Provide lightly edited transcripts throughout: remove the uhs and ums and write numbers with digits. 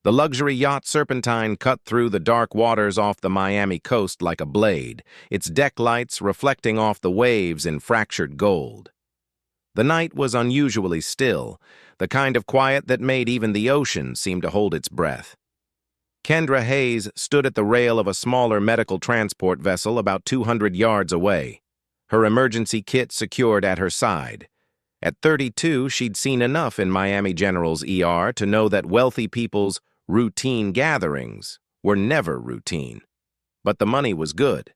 The luxury yacht Serpentine cut through the dark waters off the Miami coast like a blade, its deck lights reflecting off the waves in fractured gold. The night was unusually still, the kind of quiet that made even the ocean seem to hold its breath. Kendra Hayes stood at the rail of a smaller medical transport vessel about 200 yards away, her emergency kit secured at her side. At 32, she'd seen enough in Miami General's ER to know that wealthy people's routine gatherings were never routine. But the money was good.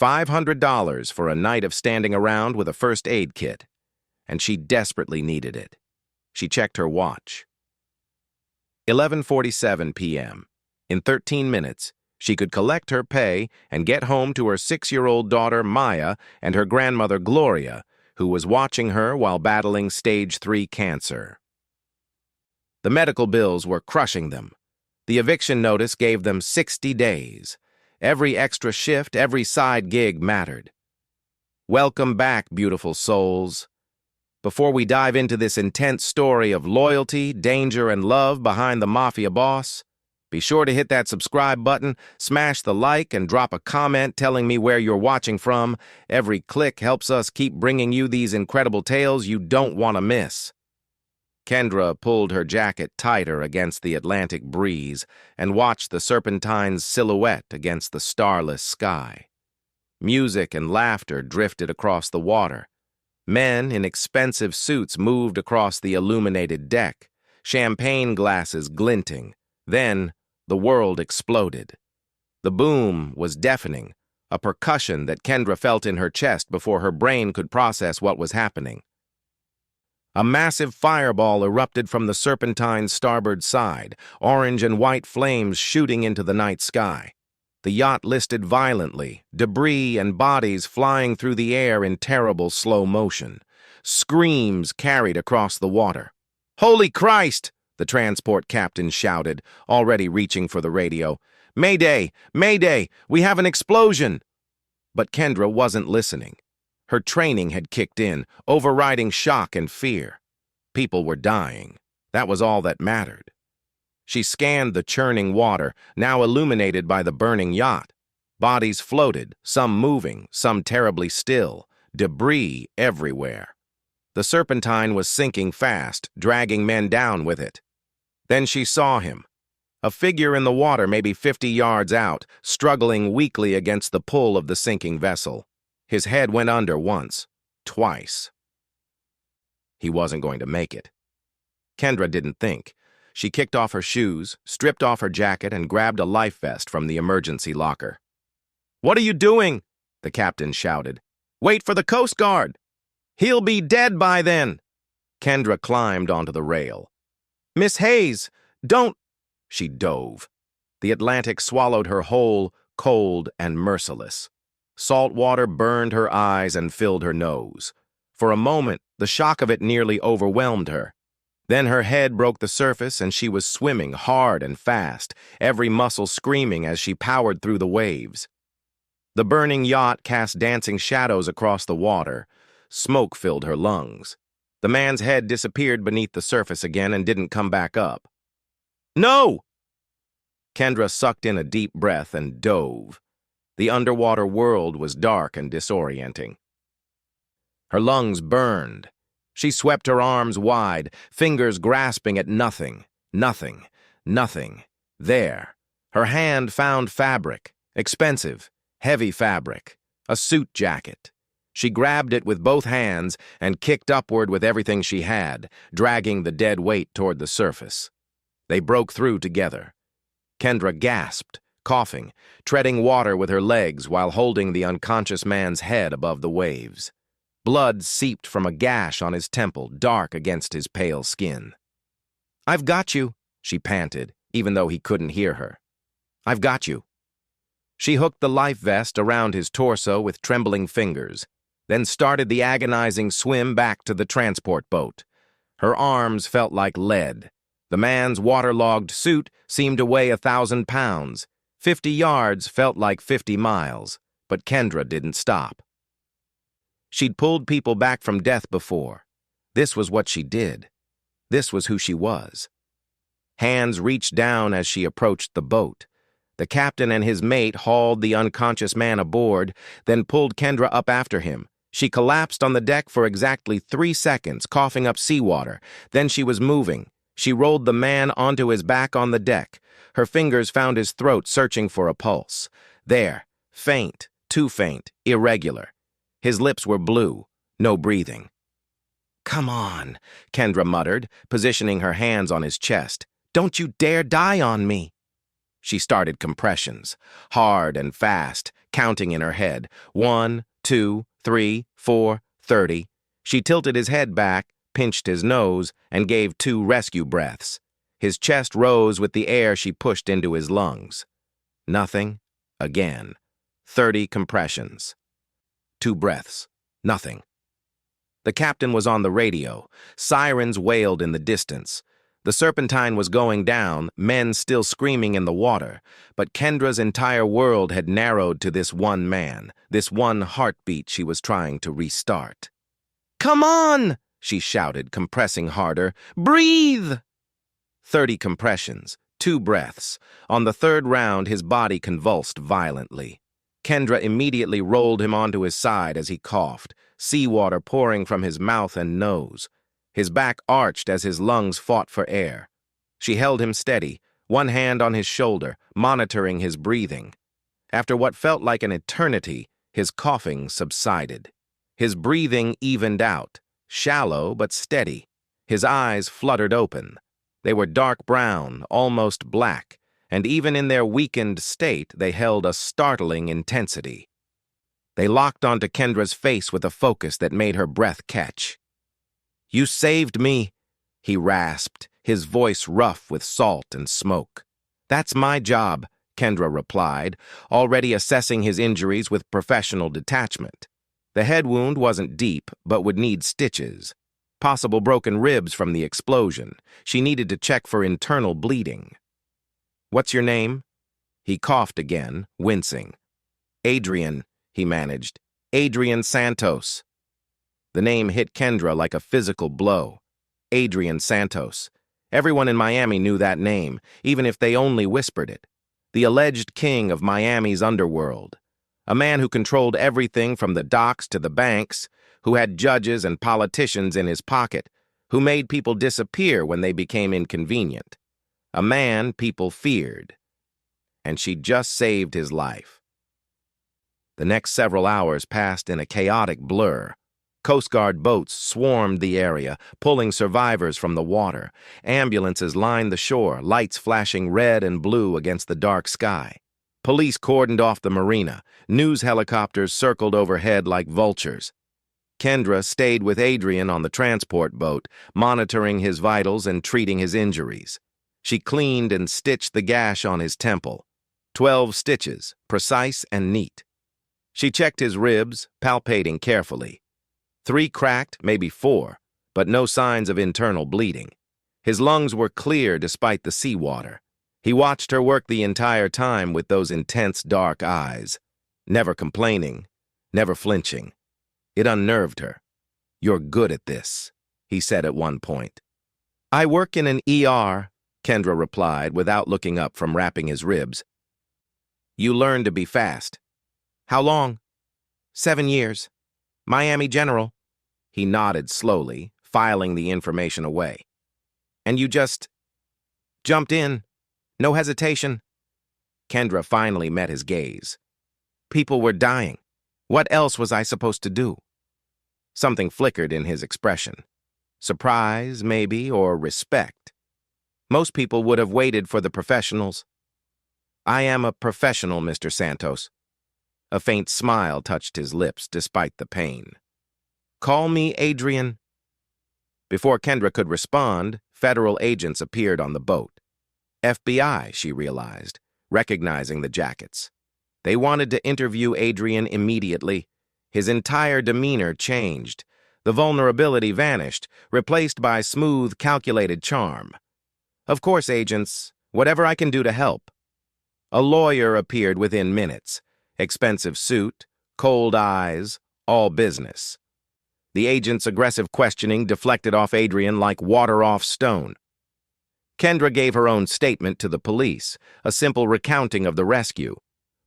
$500 for a night of standing around with a first aid kit. And she desperately needed it. She checked her watch. 11:47 p.m. In 13 minutes, she could collect her pay and get home to her 6-year-old daughter, Maya, and her grandmother, Gloria, who was watching her while battling stage 3 cancer. The medical bills were crushing them. The eviction notice gave them 60 days. Every extra shift, every side gig mattered. Welcome back, beautiful souls. Before we dive into this intense story of loyalty, danger, and love behind the Mafia boss, be sure to hit that subscribe button, smash the like, and drop a comment telling me where you're watching from. Every click helps us keep bringing you these incredible tales you don't want to miss. Kendra pulled her jacket tighter against the Atlantic breeze and watched the Serpentine's silhouette against the starless sky. Music and laughter drifted across the water. Men in expensive suits moved across the illuminated deck, champagne glasses glinting. Then, the world exploded. The boom was deafening, a percussion that Kendra felt in her chest before her brain could process what was happening. A massive fireball erupted from the Serpentine's starboard side, orange and white flames shooting into the night sky. The yacht listed violently, debris and bodies flying through the air in terrible slow motion. Screams carried across the water. "Holy Christ!" the transport captain shouted, already reaching for the radio. "Mayday! Mayday! We have an explosion!" But Kendra wasn't listening. Her training had kicked in, overriding shock and fear. People were dying. That was all that mattered. She scanned the churning water, now illuminated by the burning yacht. Bodies floated, some moving, some terribly still, debris everywhere. The Serpentine was sinking fast, dragging men down with it. Then she saw him. A figure in the water maybe 50 yards out, struggling weakly against the pull of the sinking vessel. His head went under once, twice. He wasn't going to make it. Kendra didn't think. She kicked off her shoes, stripped off her jacket, and grabbed a life vest from the emergency locker. "What are you doing?" the captain shouted. "Wait for the Coast Guard! He'll be dead by then!" Kendra climbed onto the rail. "Miss Hayes, don't—" She dove. The Atlantic swallowed her whole, cold and merciless. Salt water burned her eyes and filled her nose. For a moment, the shock of it nearly overwhelmed her. Then her head broke the surface and she was swimming hard and fast, every muscle screaming as she powered through the waves. The burning yacht cast dancing shadows across the water. Smoke filled her lungs. The man's head disappeared beneath the surface again and didn't come back up. "No!" Kendra sucked in a deep breath and dove. The underwater world was dark and disorienting. Her lungs burned. She swept her arms wide, fingers grasping at nothing, nothing, nothing. There. Her hand found fabric, expensive, heavy fabric, a suit jacket. She grabbed it with both hands and kicked upward with everything she had, dragging the dead weight toward the surface. They broke through together. Kendra gasped, coughing, treading water with her legs while holding the unconscious man's head above the waves. Blood seeped from a gash on his temple, dark against his pale skin. "I've got you," she panted, even though he couldn't hear her. "I've got you." She hooked the life vest around his torso with trembling fingers, then started the agonizing swim back to the transport boat. Her arms felt like lead. The man's waterlogged suit seemed to weigh 1,000 pounds. 50 yards felt like 50 miles, but Kendra didn't stop. She'd pulled people back from death before. This was what she did. This was who she was. Hands reached down as she approached the boat. The captain and his mate hauled the unconscious man aboard, then pulled Kendra up after him. She collapsed on the deck for exactly 3 seconds, coughing up seawater. Then she was moving. She rolled the man onto his back on the deck. Her fingers found his throat, searching for a pulse. There, faint, too faint, irregular. His lips were blue, no breathing. "Come on," Kendra muttered, positioning her hands on his chest. "Don't you dare die on me." She started compressions, hard and fast, counting in her head. 1, 2, 3, 4, 30. She tilted his head back, pinched his nose, and gave 2 rescue breaths. His chest rose with the air she pushed into his lungs. Nothing. Again. 30 compressions. 2 breaths. Nothing. The captain was on the radio. Sirens wailed in the distance. The Serpentine was going down, men still screaming in the water, but Kendra's entire world had narrowed to this one man, this one heartbeat she was trying to restart. "Come on!" she shouted, compressing harder. "Breathe!" 30 compressions, 2 breaths. On the 3rd round, his body convulsed violently. Kendra immediately rolled him onto his side as he coughed, seawater pouring from his mouth and nose. His back arched as his lungs fought for air. She held him steady, one hand on his shoulder, monitoring his breathing. After what felt like an eternity, his coughing subsided. His breathing evened out, shallow but steady. His eyes fluttered open. They were dark brown, almost black, and even in their weakened state, they held a startling intensity. They locked onto Kendra's face with a focus that made her breath catch. "You saved me," he rasped, his voice rough with salt and smoke. "That's my job," Kendra replied, already assessing his injuries with professional detachment. The head wound wasn't deep, but would need stitches. Possible broken ribs from the explosion. She needed to check for internal bleeding. "What's your name?" He coughed again, wincing. "Adrian," he managed. "Adrian Santos." The name hit Kendra like a physical blow. Adrian Santos. Everyone in Miami knew that name, even if they only whispered it. The alleged king of Miami's underworld. A man who controlled everything from the docks to the banks, who had judges and politicians in his pocket, who made people disappear when they became inconvenient. A man people feared. And she'd just saved his life. The next several hours passed in a chaotic blur. Coast Guard boats swarmed the area, pulling survivors from the water. Ambulances lined the shore, lights flashing red and blue against the dark sky. Police cordoned off the marina. News helicopters circled overhead like vultures. Kendra stayed with Adrian on the transport boat, monitoring his vitals and treating his injuries. She cleaned and stitched the gash on his temple. 12 stitches, precise and neat. She checked his ribs, palpating carefully. 3 cracked, maybe 4, but no signs of internal bleeding. His lungs were clear despite the seawater. He watched her work the entire time with those intense dark eyes, never complaining, never flinching. It unnerved her. "You're good at this," he said at one point. "I work in an ER," Kendra replied without looking up from wrapping his ribs. "You learn to be fast." "How long?" 7 years. Miami General." He nodded slowly, filing the information away. "And you just jumped in? No hesitation?" Kendra finally met his gaze. "People were dying. What else was I supposed to do?" Something flickered in his expression. Surprise, maybe, or respect. Most people would have waited for the professionals. "I am a professional, Mr. Santos." A faint smile touched his lips despite the pain. "Call me Adrian." Before Kendra could respond, federal agents appeared on the boat. FBI, she realized, recognizing the jackets. They wanted to interview Adrian immediately. His entire demeanor changed. The vulnerability vanished, replaced by smooth, calculated charm. "Of course, agents. Whatever I can do to help." A lawyer appeared within minutes. Expensive suit, cold eyes, all business. The agent's aggressive questioning deflected off Adrian like water off stone. Kendra gave her own statement to the police, a simple recounting of the rescue.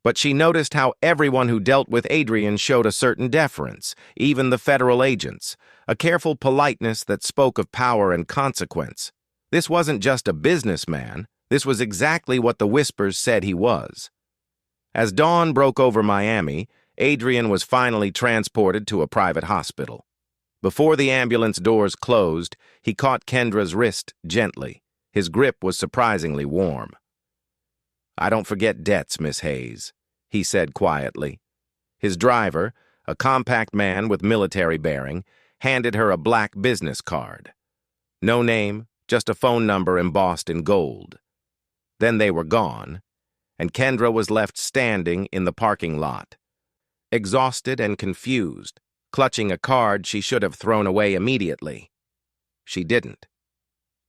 But she noticed how everyone who dealt with Adrian showed a certain deference, even the federal agents, a careful politeness that spoke of power and consequence. This wasn't just a businessman, this was exactly what the whispers said he was. As dawn broke over Miami, Adrian was finally transported to a private hospital. Before the ambulance doors closed, he caught Kendra's wrist gently. His grip was surprisingly warm. "I don't forget debts, Miss Hayes," he said quietly. His driver, a compact man with military bearing, handed her a black business card. No name, just a phone number embossed in gold. Then they were gone, and Kendra was left standing in the parking lot, exhausted and confused, clutching a card she should have thrown away immediately. She didn't.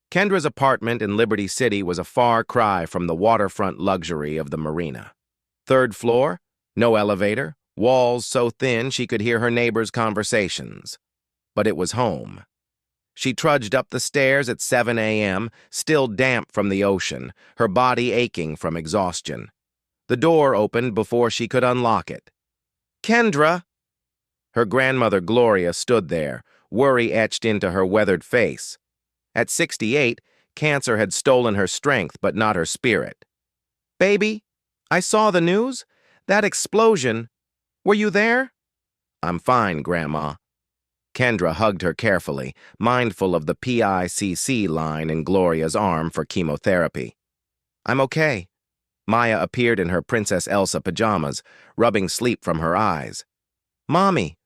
Kendra's apartment in Liberty City was a far cry from the waterfront luxury of the marina. Third floor, no elevator, walls so thin she could hear her neighbors' conversations. But it was home. She trudged up the stairs at 7 a.m., still damp from the ocean, her body aching from exhaustion. The door opened before she could unlock it. "Kendra!" Her grandmother Gloria stood there, worry etched into her weathered face. At 68, cancer had stolen her strength, but not her spirit. "Baby, I saw the news. That explosion. Were you there?" "I'm fine, Grandma." Kendra hugged her carefully, mindful of the PICC line in Gloria's arm for chemotherapy. "I'm okay." Maya appeared in her Princess Elsa pajamas, rubbing sleep from her eyes. "Mommy,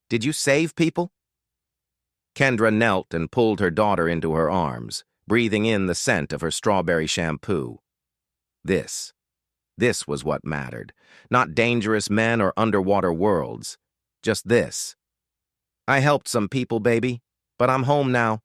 did you save people?" Kendra knelt and pulled her daughter into her arms, breathing in the scent of her strawberry shampoo. This was what mattered. Not dangerous men or underwater worlds. Just this. "I helped some people, baby, but I'm home now."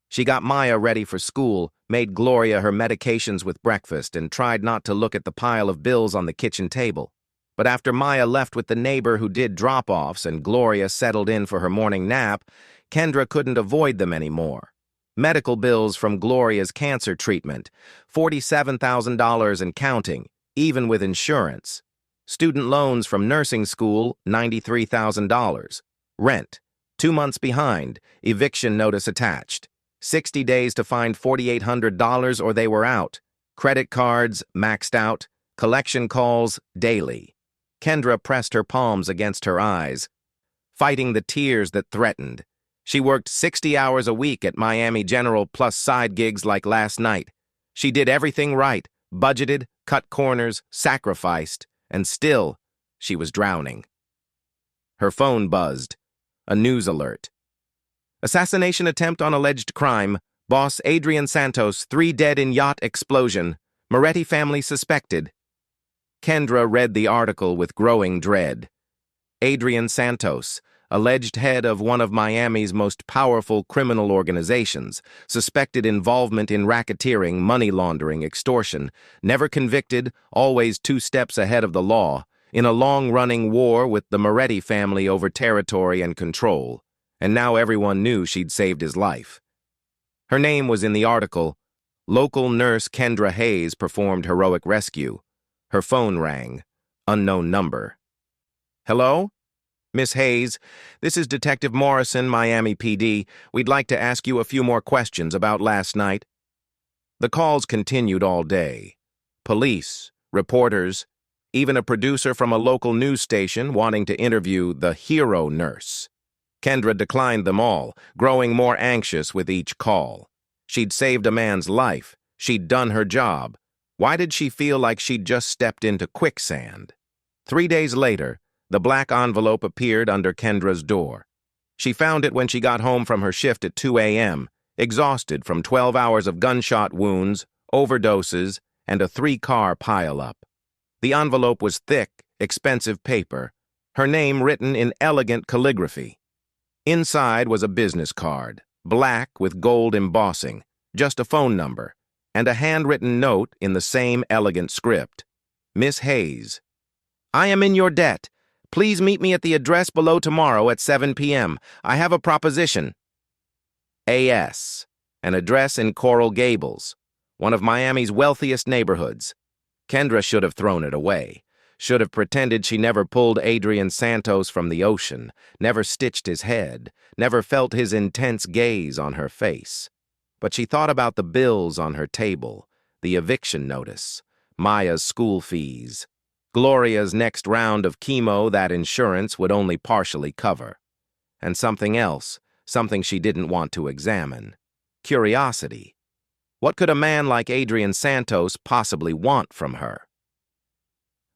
She got Maya ready for school, made Gloria her medications with breakfast, and tried not to look at the pile of bills on the kitchen table. But after Maya left with the neighbor who did drop-offs and Gloria settled in for her morning nap, Kendra couldn't avoid them anymore. Medical bills from Gloria's cancer treatment, $47,000 and counting, even with insurance. Student loans from nursing school, $93,000. Rent, 2 months behind, eviction notice attached. 60 days to find $4,800 or they were out. Credit cards, maxed out. Collection calls, daily. Kendra pressed her palms against her eyes, fighting the tears that threatened. She worked 60 hours a week at Miami General plus side gigs like last night. She did everything right, budgeted, cut corners, sacrificed, and still, she was drowning. Her phone buzzed. A news alert. "Assassination attempt on alleged crime. Boss Adrian Santos, 3 dead in yacht explosion. Moretti family suspected." Kendra read the article with growing dread. Adrian Santos, alleged head of one of Miami's most powerful criminal organizations, suspected involvement in racketeering, money laundering, extortion, never convicted, always 2 steps ahead of the law, in a long-running war with the Moretti family over territory and control, and now everyone knew she'd saved his life. Her name was in the article. Local nurse Kendra Hayes performed heroic rescue. Her phone rang. Unknown number. "Hello? Miss Hayes, this is Detective Morrison, Miami PD. We'd like to ask you a few more questions about last night." The calls continued all day. Police, reporters, even a producer from a local news station wanting to interview the hero nurse. Kendra declined them all, growing more anxious with each call. She'd saved a man's life. She'd done her job. Why did she feel like she'd just stepped into quicksand? 3 days later, the black envelope appeared under Kendra's door. She found it when she got home from her shift at 2 a.m., exhausted from 12 hours of gunshot wounds, overdoses, and a 3-car pileup. The envelope was thick, expensive paper, her name written in elegant calligraphy. Inside was a business card, black with gold embossing, just a phone number, and a handwritten note in the same elegant script. "Miss Hayes, I am in your debt. Please meet me at the address below tomorrow at 7 p.m. I have a proposition. A.S. An address in Coral Gables, one of Miami's wealthiest neighborhoods. Kendra should have thrown it away. Should have pretended she never pulled Adrian Santos from the ocean, never stitched his head, never felt his intense gaze on her face. But she thought about the bills on her table, the eviction notice, Maya's school fees, Gloria's next round of chemo that insurance would only partially cover, and something else, something she didn't want to examine. Curiosity. What could a man like Adrian Santos possibly want from her?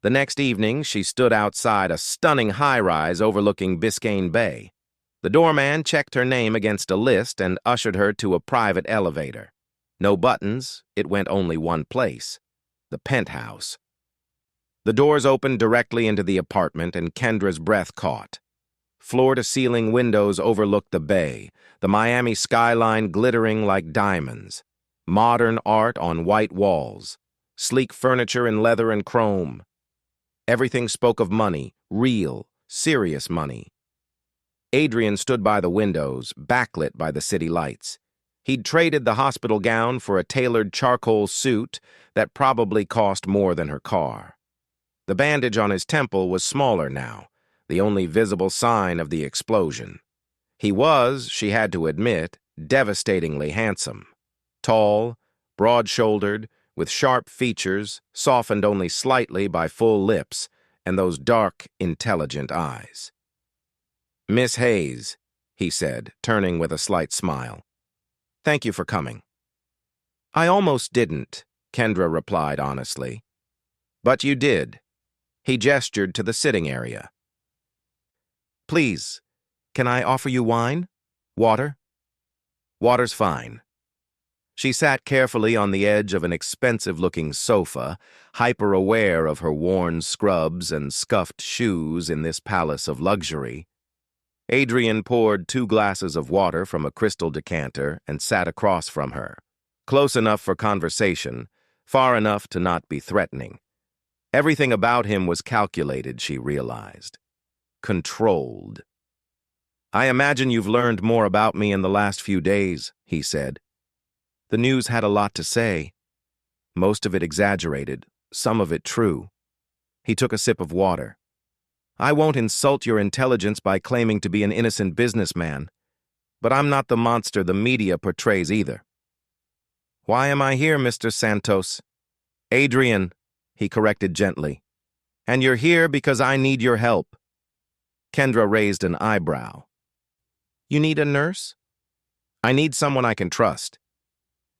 The next evening, she stood outside a stunning high-rise overlooking Biscayne Bay. The doorman checked her name against a list and ushered her to a private elevator. No buttons, it went only one place, the penthouse. The doors opened directly into the apartment, and Kendra's breath caught. Floor-to-ceiling windows overlooked the bay, the Miami skyline glittering like diamonds. Modern art on white walls, sleek furniture in leather and chrome. Everything spoke of money, real, serious money. Adrian stood by the windows, backlit by the city lights. He'd traded the hospital gown for a tailored charcoal suit that probably cost more than her car. The bandage on his temple was smaller now, the only visible sign of the explosion. He was, she had to admit, devastatingly handsome. Tall, broad-shouldered, with sharp features, softened only slightly by full lips, and those dark, intelligent eyes. "Miss Hayes," he said, turning with a slight smile. "Thank you for coming." "I almost didn't," Kendra replied honestly. "But you did." He gestured to the sitting area. "Please, can I offer you wine? Water?" "Water's fine." She sat carefully on the edge of an expensive-looking sofa, hyper-aware of her worn scrubs and scuffed shoes in this palace of luxury. Adrian poured 2 glasses of water from a crystal decanter and sat across from her, close enough for conversation, far enough to not be threatening. Everything about him was calculated, she realized. Controlled. "I imagine you've learned more about me in the last few days," he said. The news had a lot to say. Most of it exaggerated, some of it true. He took a sip of water. "I won't insult your intelligence by claiming to be an innocent businessman, but I'm not the monster the media portrays either." "Why am I here, Mr. Santos?" "Adrian," he corrected gently. "And you're here because I need your help." Kendra raised an eyebrow. "You need a nurse?" "I need someone I can trust."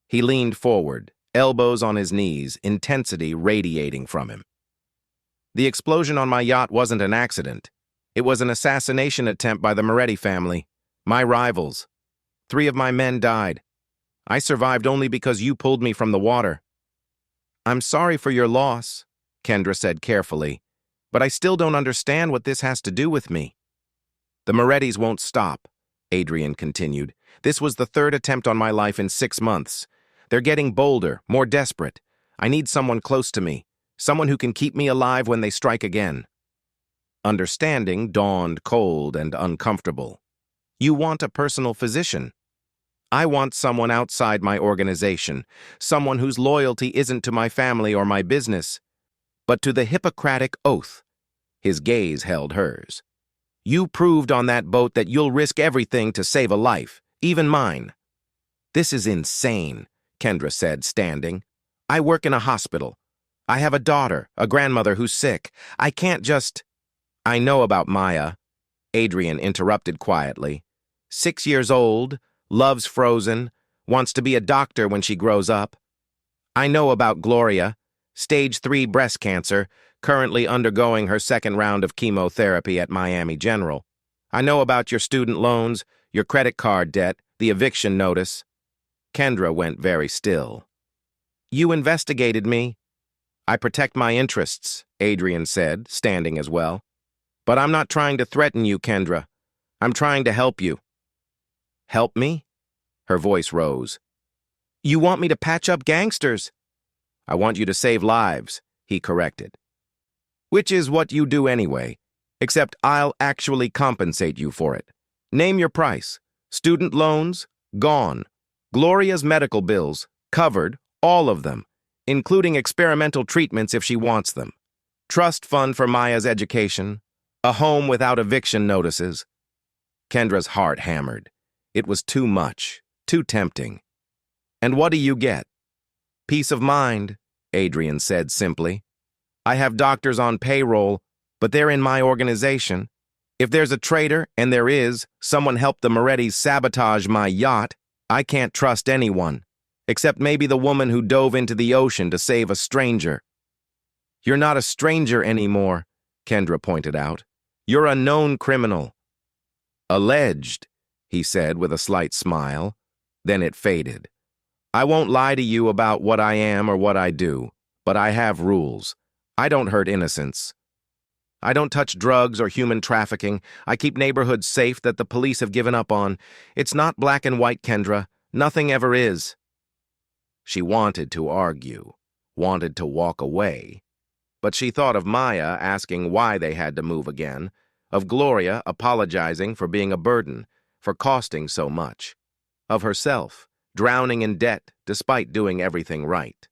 He leaned forward, elbows on his knees, intensity radiating from him. "The explosion on my yacht wasn't an accident. It was an assassination attempt by the Moretti family, my rivals. 3 of my men died. I survived only because you pulled me from the water." "I'm sorry for your loss," Kendra said carefully, "but I still don't understand what this has to do with me." "The Morettis won't stop," Adrian continued. "This was the 3rd attempt on my life in 6 months. They're getting bolder, more desperate. I need someone close to me, someone who can keep me alive when they strike again." Understanding dawned cold and uncomfortable. "You want a personal physician." "I want someone outside my organization, someone whose loyalty isn't to my family or my business, but to the Hippocratic Oath." His gaze held hers. "You proved on that boat that you'll risk everything to save a life, even mine." "This is insane," Kendra said, standing. "I work in a hospital. I have a daughter, a grandmother who's sick. I can't just—" "I know about Maya," Adrian interrupted quietly. 6 years old, loves Frozen, wants to be a doctor when she grows up. I know about Gloria, stage 3 breast cancer, currently undergoing her 2nd round of chemotherapy at Miami General. I know about your student loans, your credit card debt, the eviction notice." Kendra went very still. "You investigated me." "I protect my interests," Adrian said, standing as well. "But I'm not trying to threaten you, Kendra. I'm trying to help you." "Help me?" Her voice rose. "You want me to patch up gangsters?" "I want you to save lives," he corrected. "Which is what you do anyway, except I'll actually compensate you for it. Name your price. Student loans? Gone. Gloria's medical bills, covered, all of them, including experimental treatments if she wants them. Trust fund for Maya's education. A home without eviction notices. Kendra's heart hammered. It was too much, too tempting. And what do you get? Peace of mind, Adrian said simply. I have doctors on payroll, but they're in my organization. If there's a traitor, and there is, someone helped the Morettis sabotage my yacht, I can't trust anyone, except maybe the woman who dove into the ocean to save a stranger. You're not a stranger anymore, Kendra pointed out. You're a known criminal. Alleged, he said with a slight smile. Then it faded. I won't lie to you about what I am or what I do, but I have rules. I don't hurt innocents. I don't touch drugs or human trafficking. I keep neighborhoods safe that the police have given up on. It's not black and white, Kendra. Nothing ever is. She wanted to argue, wanted to walk away. But she thought of Maya asking why they had to move again, of Gloria apologizing for being a burden, for costing so much, of herself, drowning in debt despite doing everything right.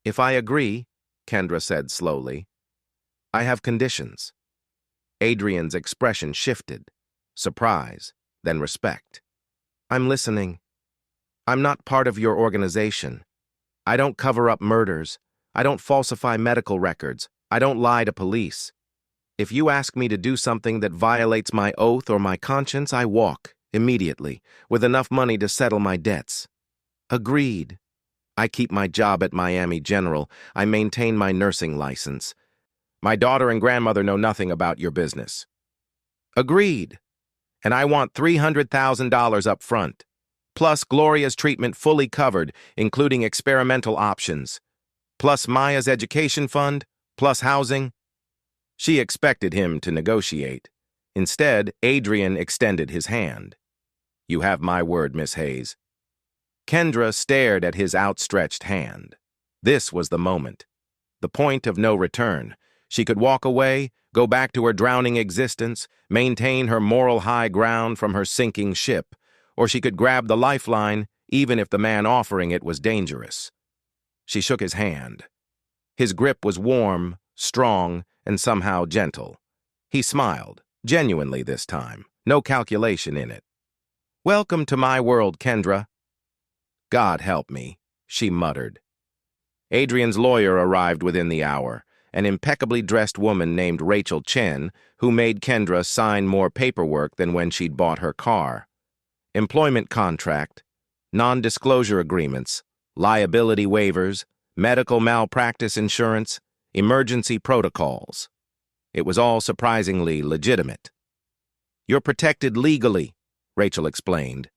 If I agree, Kendra said slowly, I have conditions. Adrian's expression shifted, surprise, then respect. I'm listening. I'm not part of your organization. I don't cover up murders. I don't falsify medical records. I don't lie to police. If you ask me to do something that violates my oath or my conscience, I walk, immediately, with enough money to settle my debts. Agreed. I keep my job at Miami General. I maintain my nursing license. My daughter and grandmother know nothing about your business. Agreed. And I want $300,000 up front, plus Gloria's treatment fully covered, including experimental options, plus Maya's education fund, plus housing. She expected him to negotiate. Instead, Adrian extended his hand. You have my word, Miss Hayes. Kendra stared at his outstretched hand. This was the moment. The point of no return. She could walk away, go back to her drowning existence, maintain her moral high ground from her sinking ship, or she could grab the lifeline, even if the man offering it was dangerous. She shook his hand. His grip was warm, strong, and somehow gentle. He smiled, genuinely this time, no calculation in it. Welcome to my world, Kendra. God help me, she muttered. Adrian's lawyer arrived within the hour, an impeccably dressed woman named Rachel Chen, who made Kendra sign more paperwork than when she'd bought her car. Employment contract, non-disclosure agreements, liability waivers, medical malpractice insurance, emergency protocols. It was all surprisingly legitimate. You're protected legally, Rachel explained.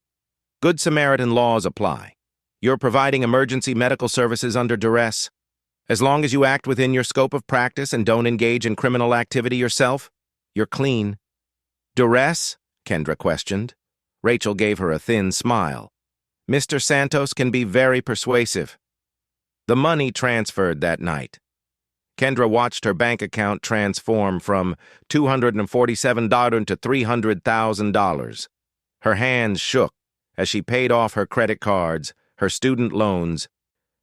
Good Samaritan laws apply. You're providing emergency medical services under duress. As long as you act within your scope of practice and don't engage in criminal activity yourself, you're clean. Duress? Kendra questioned. Rachel gave her a thin smile. Mr. Santos can be very persuasive. The money transferred that night. Kendra watched her bank account transform from $247 to $300,000. Her hands shook as she paid off her credit cards, her student loans,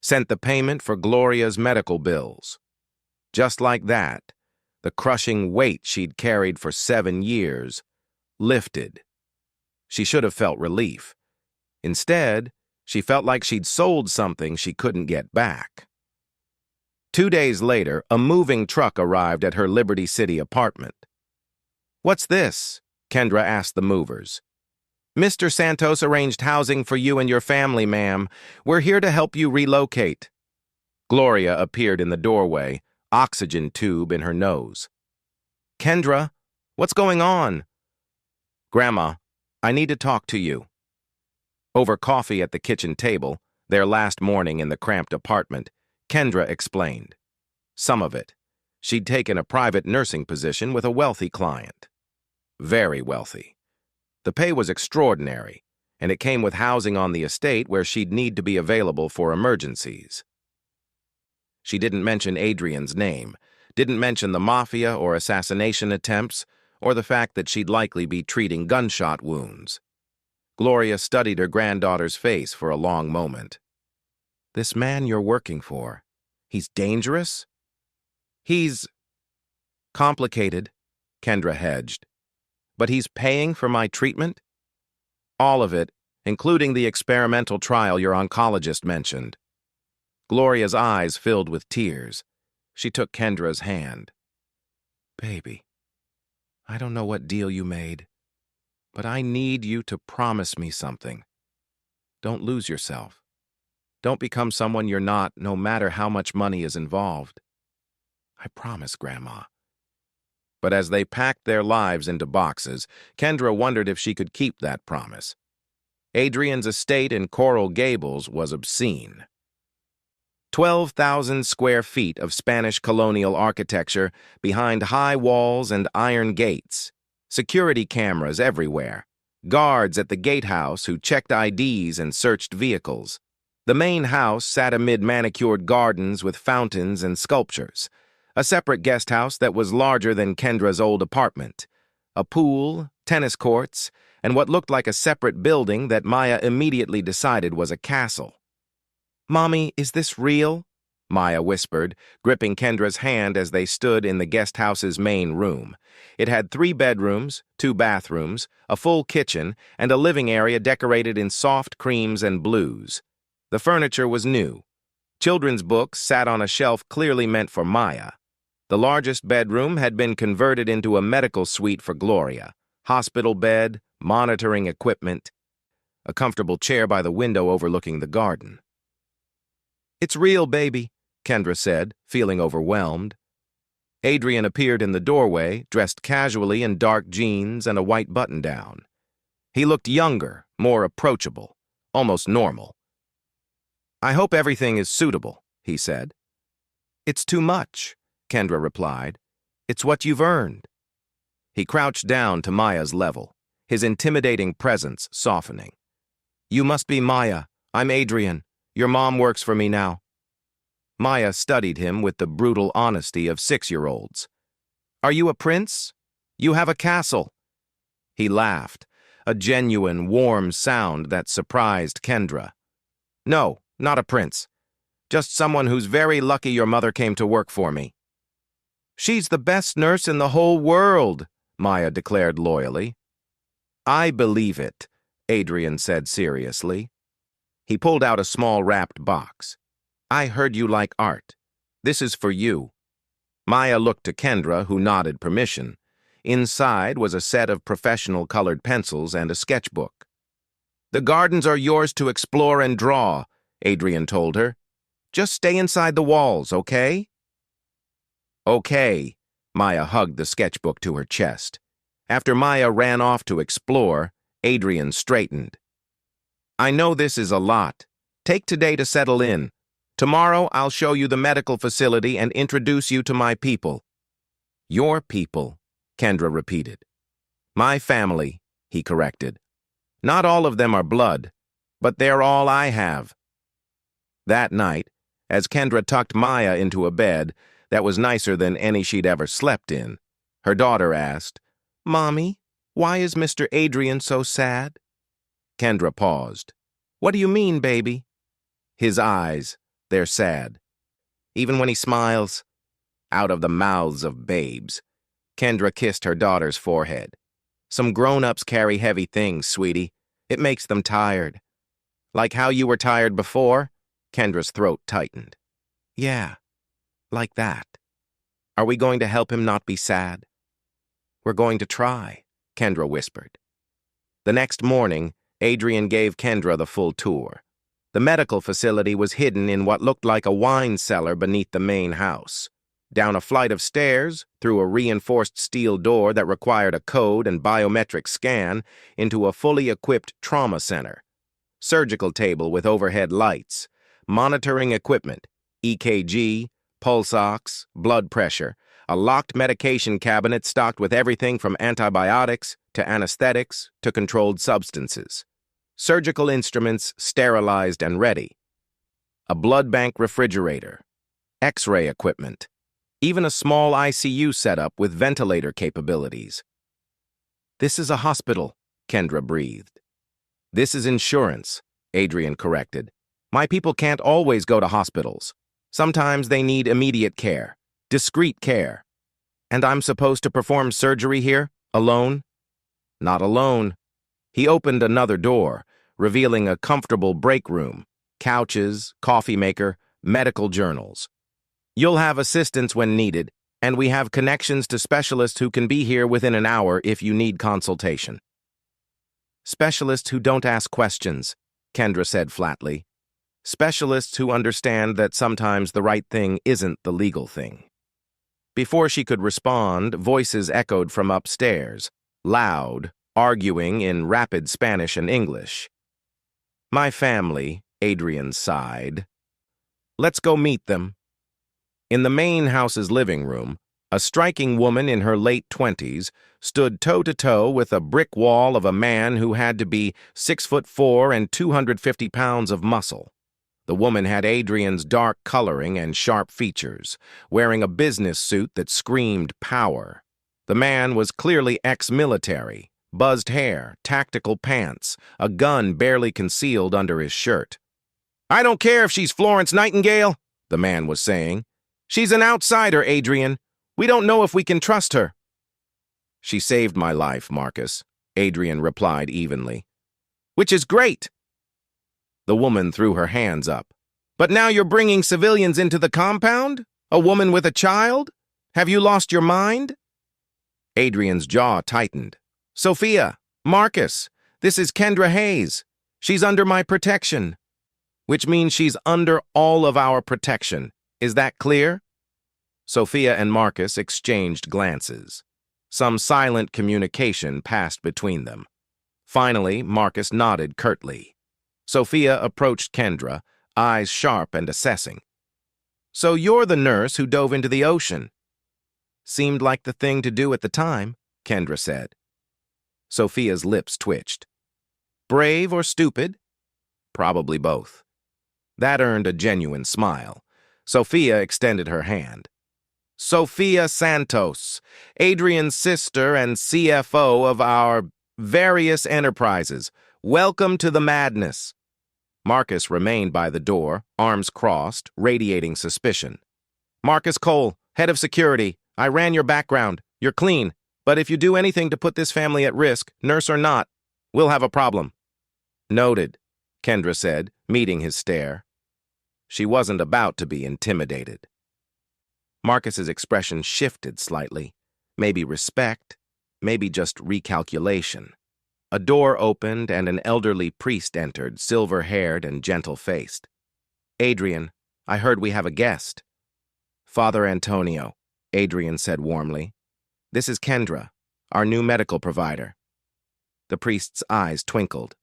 sent the payment for Gloria's medical bills. Just like that, the crushing weight she'd carried for 7 years lifted. She should have felt relief. Instead, she felt like she'd sold something she couldn't get back. 2 days later, a moving truck arrived at her Liberty City apartment. What's this? Kendra asked the movers. Mr. Santos arranged housing for you and your family, ma'am. We're here to help you relocate. Gloria appeared in the doorway, oxygen tube in her nose. Kendra, what's going on? Grandma, I need to talk to you. Over coffee at the kitchen table, their last morning in the cramped apartment, Kendra explained. Some of it. She'd taken a private nursing position with a wealthy client. Very wealthy. The pay was extraordinary, and it came with housing on the estate where she'd need to be available for emergencies. She didn't mention Adrian's name, didn't mention the Mafia or assassination attempts, or the fact that she'd likely be treating gunshot wounds. Gloria studied her granddaughter's face for a long moment. This man you're working for, he's dangerous? He's complicated, Kendra hedged. But he's paying for my treatment? All of it, including the experimental trial your oncologist mentioned. Gloria's eyes filled with tears. She took Kendra's hand. Baby, I don't know what deal you made, but I need you to promise me something. Don't lose yourself. Don't become someone you're not, no matter how much money is involved. I promise, Grandma. But as they packed their lives into boxes, Kendra wondered if she could keep that promise. Adrian's estate in Coral Gables was obscene. 12,000 square feet of Spanish colonial architecture behind high walls and iron gates. Security cameras everywhere. Guards at the gatehouse who checked IDs and searched vehicles. The main house sat amid manicured gardens with fountains and sculptures. A separate guest house that was larger than Kendra's old apartment. A pool, tennis courts, and what looked like a separate building that Maya immediately decided was a castle. Mommy, is this real? Maya whispered, gripping Kendra's hand as they stood in the guest house's main room. It had 3 bedrooms, 2 bathrooms, a full kitchen, and a living area decorated in soft creams and blues. The furniture was new. Children's books sat on a shelf clearly meant for Maya. The largest bedroom had been converted into a medical suite for Gloria. Hospital bed, monitoring equipment, a comfortable chair by the window overlooking the garden. It's real, baby, Kendra said, feeling overwhelmed. Adrian appeared in the doorway, dressed casually in dark jeans and a white button-down. He looked younger, more approachable, almost normal. I hope everything is suitable, he said. It's too much, Kendra replied. It's what you've earned. He crouched down to Maya's level, his intimidating presence softening. You must be Maya. I'm Adrian. Your mom works for me now. Maya studied him with the brutal honesty of 6-year-olds. Are you a prince? You have a castle. He laughed, a genuine, warm sound that surprised Kendra. No, not a prince. Just someone who's very lucky your mother came to work for me. She's the best nurse in the whole world, Maya declared loyally. I believe it, Adrian said seriously. He pulled out a small wrapped box. I heard you like art. This is for you. Maya looked to Kendra, who nodded permission. Inside was a set of professional colored pencils and a sketchbook. The gardens are yours to explore and draw, Adrian told her. Just stay inside the walls, okay? Okay, Maya hugged the sketchbook to her chest. After Maya ran off to explore, Adrian straightened. I know this is a lot. Take today to settle in. Tomorrow I'll show you the medical facility and introduce you to my people. Your people, Kendra repeated. My family, he corrected. Not all of them are blood, but they're all I have. That night, as Kendra tucked Maya into a bed that was nicer than any she'd ever slept in, her daughter asked, Mommy, why is Mr. Adrian so sad? Kendra paused. What do you mean, baby? His eyes, they're sad. Even when he smiles, out of the mouths of babes. Kendra kissed her daughter's forehead. Some grown-ups carry heavy things, sweetie. It makes them tired. Like how you were tired before? Kendra's throat tightened. Yeah, like that. Are we going to help him not be sad? We're going to try, Kendra whispered. The next morning, Adrian gave Kendra the full tour. The medical facility was hidden in what looked like a wine cellar beneath the main house. Down a flight of stairs, through a reinforced steel door that required a code and biometric scan, into a fully equipped trauma center. Surgical table with overhead lights, monitoring equipment, EKG, pulse ox, blood pressure, a locked medication cabinet stocked with everything from antibiotics to anesthetics to controlled substances. Surgical instruments sterilized and ready. A blood bank refrigerator. X-ray equipment. Even a small ICU setup with ventilator capabilities. This is a hospital, Kendra breathed. This is insurance, Adrian corrected. My people can't always go to hospitals. Sometimes they need immediate care, discreet care. And I'm supposed to perform surgery here, alone? Not alone. He opened another door, revealing a comfortable break room, couches, coffee maker, medical journals. You'll have assistance when needed, and we have connections to specialists who can be here within an hour if you need consultation. Specialists who don't ask questions, Kendra said flatly. Specialists who understand that sometimes the right thing isn't the legal thing. Before she could respond, voices echoed from upstairs, loud, arguing in rapid Spanish and English. My family, Adrian sighed. Let's go meet them. In the main house's living room, a striking woman in her late 20s stood toe-to-toe with a brick wall of a man who had to be 6'4" and 250 pounds of muscle. The woman had Adrian's dark coloring and sharp features, wearing a business suit that screamed power. The man was clearly ex-military, buzzed hair, tactical pants, a gun barely concealed under his shirt. I don't care if she's Florence Nightingale, the man was saying. She's an outsider, Adrian. We don't know if we can trust her. She saved my life, Marcus, Adrian replied evenly. Which is great. The woman threw her hands up. But now you're bringing civilians into the compound? A woman with a child? Have you lost your mind? Adrian's jaw tightened. Sophia, Marcus, this is Kendra Hayes. She's under my protection. Which means she's under all of our protection. Is that clear? Sophia and Marcus exchanged glances. Some silent communication passed between them. Finally, Marcus nodded curtly. Sophia approached Kendra, eyes sharp and assessing. So you're the nurse who dove into the ocean. Seemed like the thing to do at the time, Kendra said. Sophia's lips twitched. Brave or stupid? Probably both. That earned a genuine smile. Sophia extended her hand. Sophia Santos, Adrian's sister and CFO of our various enterprises. Welcome to the madness. Marcus remained by the door, arms crossed, radiating suspicion. Marcus Cole, head of security. I ran your background. You're clean. But if you do anything to put this family at risk, nurse or not, we'll have a problem. Noted, Kendra said, meeting his stare. She wasn't about to be intimidated. Marcus's expression shifted slightly. Maybe respect, maybe just recalculation. A door opened and an elderly priest entered, silver-haired and gentle-faced. Adrian, I heard we have a guest. Father Antonio, Adrian said warmly. This is Kendra, our new medical provider. The priest's eyes twinkled.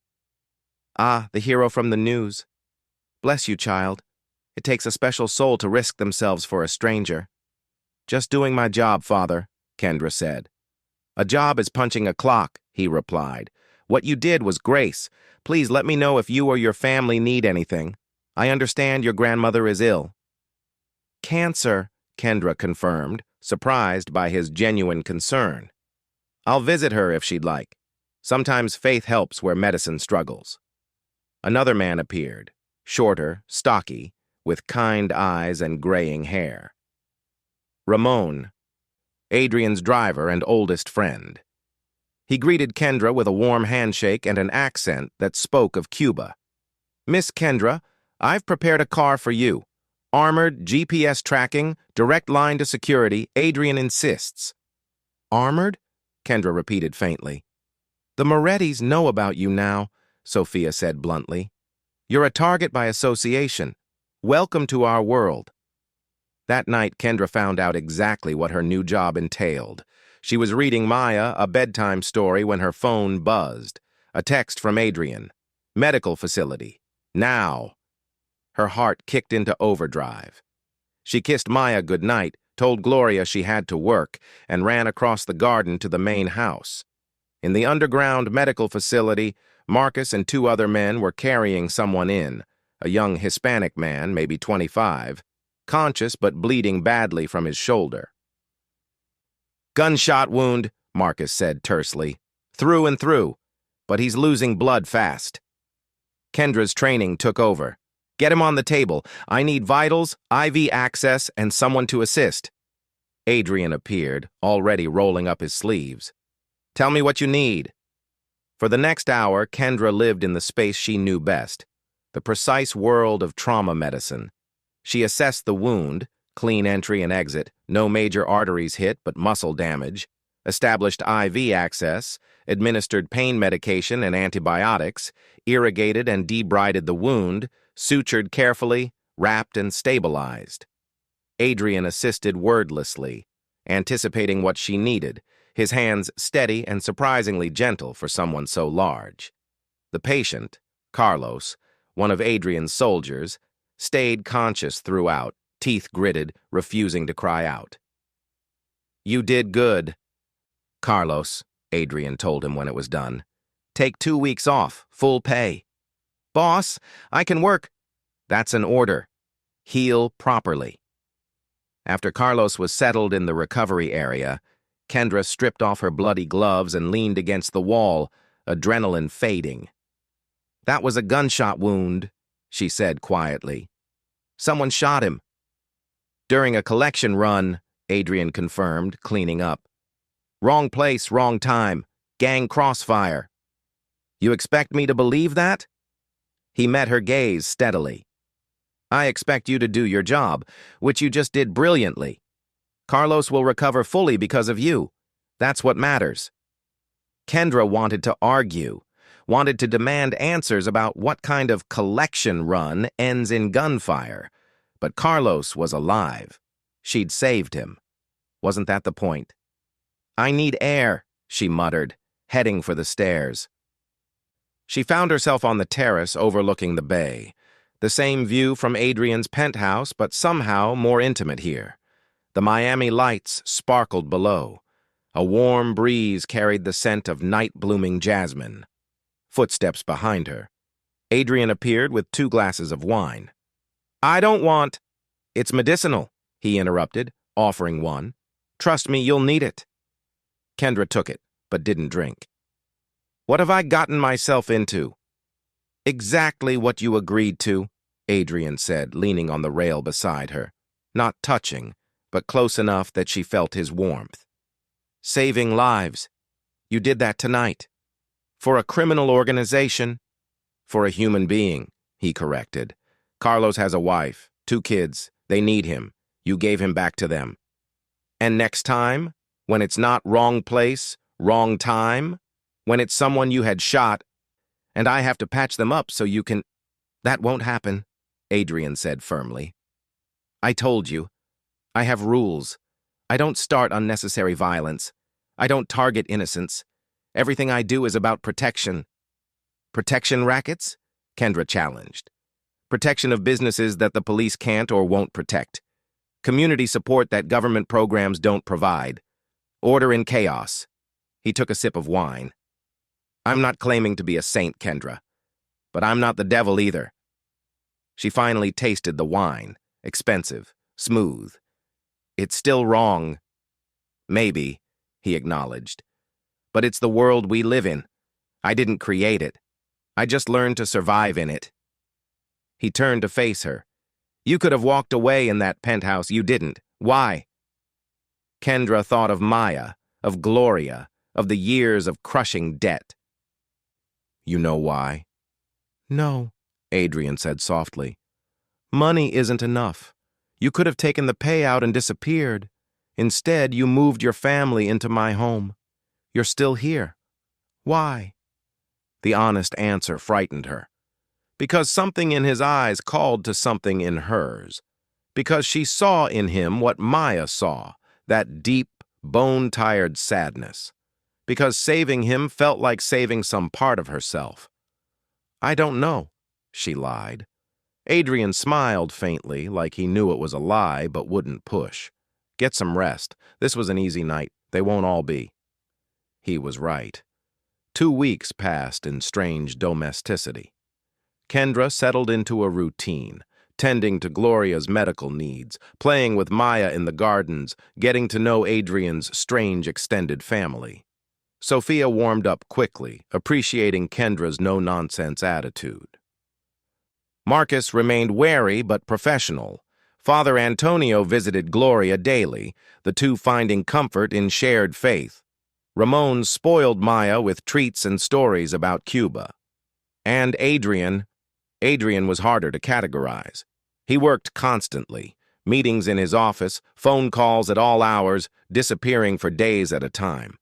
Ah, the hero from the news. Bless you, child. It takes a special soul to risk themselves for a stranger. Just doing my job, Father, Kendra said. A job is punching a clock, he replied. What you did was grace. Please let me know if you or your family need anything. I understand your grandmother is ill. Cancer, Kendra confirmed, surprised by his genuine concern. I'll visit her if she'd like. Sometimes faith helps where medicine struggles. Another man appeared, shorter, stocky, with kind eyes and graying hair. Ramon, Adrian's driver and oldest friend. He greeted Kendra with a warm handshake and an accent that spoke of Cuba. Miss Kendra, I've prepared a car for you. Armored, GPS tracking, direct line to security, Adrian insists. Armored? Kendra repeated faintly. The Morettis know about you now, Sophia said bluntly. You're a target by association. Welcome to our world. That night, Kendra found out exactly what her new job entailed. She was reading Maya a bedtime story when her phone buzzed. A text from Adrian. Medical facility. Now. Her heart kicked into overdrive. She kissed Maya goodnight, told Gloria she had to work, and ran across the garden to the main house. In the underground medical facility, Marcus and two other men were carrying someone in, a young Hispanic man, maybe 25, conscious but bleeding badly from his shoulder. Gunshot wound, Marcus said tersely. Through and through. but he's losing blood fast. Kendra's training took over. Get him on the table. I need vitals, IV access, and someone to assist. Adrian appeared, already rolling up his sleeves. Tell me what you need. For the next hour, Kendra lived in the space she knew best, the precise world of trauma medicine. She assessed the wound, clean entry and exit, no major arteries hit but muscle damage, established IV access, administered pain medication and antibiotics, irrigated and debrided the wound, sutured carefully, wrapped and stabilized. Adrian assisted wordlessly, anticipating what she needed, his hands steady and surprisingly gentle for someone so large. The patient, Carlos, one of Adrian's soldiers, stayed conscious throughout, teeth gritted, refusing to cry out. You did good, Carlos, Adrian told him when it was done. Take 2 weeks off, full pay. Boss, I can work. That's an order. Heal properly. After Carlos was settled in the recovery area, Kendra stripped off her bloody gloves and leaned against the wall, adrenaline fading. That was a gunshot wound, she said quietly. Someone shot him. During a collection run, Adrian confirmed, cleaning up. Wrong place, wrong time. Gang crossfire. You expect me to believe that? He met her gaze steadily. I expect you to do your job, which you just did brilliantly. Carlos will recover fully because of you. That's what matters. Kendra wanted to argue, wanted to demand answers about what kind of collection run ends in gunfire. But Carlos was alive. She'd saved him. Wasn't that the point? I need air, she muttered, heading for the stairs. She found herself on the terrace overlooking the bay. The same view from Adrian's penthouse, but somehow more intimate here. The Miami lights sparkled below. A warm breeze carried the scent of night-blooming jasmine. Footsteps behind her. Adrian appeared with 2 glasses of wine. I don't want... It's medicinal, he interrupted, offering one. Trust me, you'll need it. Kendra took it, but didn't drink. What have I gotten myself into? Exactly what you agreed to, Adrian said, leaning on the rail beside her. Not touching, but close enough that she felt his warmth. Saving lives. You did that tonight. For a criminal organization. For a human being, he corrected. Carlos has a wife, 2 kids. They need him. You gave him back to them. And next time, when it's not wrong place, wrong time, when it's someone you had shot, and I have to patch them up so you can... That won't happen, Adrian said firmly. I told you. I have rules. I don't start unnecessary violence. I don't target innocents. Everything I do is about protection. Protection rackets? Kendra challenged. Protection of businesses that the police can't or won't protect. Community support that government programs don't provide. Order in chaos. He took a sip of wine. I'm not claiming to be a saint, Kendra. But I'm not the devil either. She finally tasted the wine. Expensive. Smooth. It's still wrong. Maybe, he acknowledged. But it's the world we live in. I didn't create it. I just learned to survive in it. He turned to face her. You could have walked away in that penthouse. You didn't. Why? Kendra thought of Maya, of Gloria, of the years of crushing debt. You know why? No, Adrian said softly. Money isn't enough. You could have taken the payout and disappeared. Instead, you moved your family into my home. You're still here. Why? The honest answer frightened her. Because something in his eyes called to something in hers. Because she saw in him what Maya saw, that deep, bone-tired sadness. Because saving him felt like saving some part of herself. I don't know, she lied. Adrian smiled faintly, like he knew it was a lie but wouldn't push. Get some rest. This was an easy night. They won't all be. He was right. 2 weeks passed in strange domesticity. Kendra settled into a routine, tending to Gloria's medical needs, playing with Maya in the gardens, getting to know Adrian's strange extended family. Sophia warmed up quickly, appreciating Kendra's no-nonsense attitude. Marcus remained wary but professional. Father Antonio visited Gloria daily, the two finding comfort in shared faith. Ramon spoiled Maya with treats and stories about Cuba. And Adrian was harder to categorize. He worked constantly, meetings in his office, phone calls at all hours, disappearing for days at a time.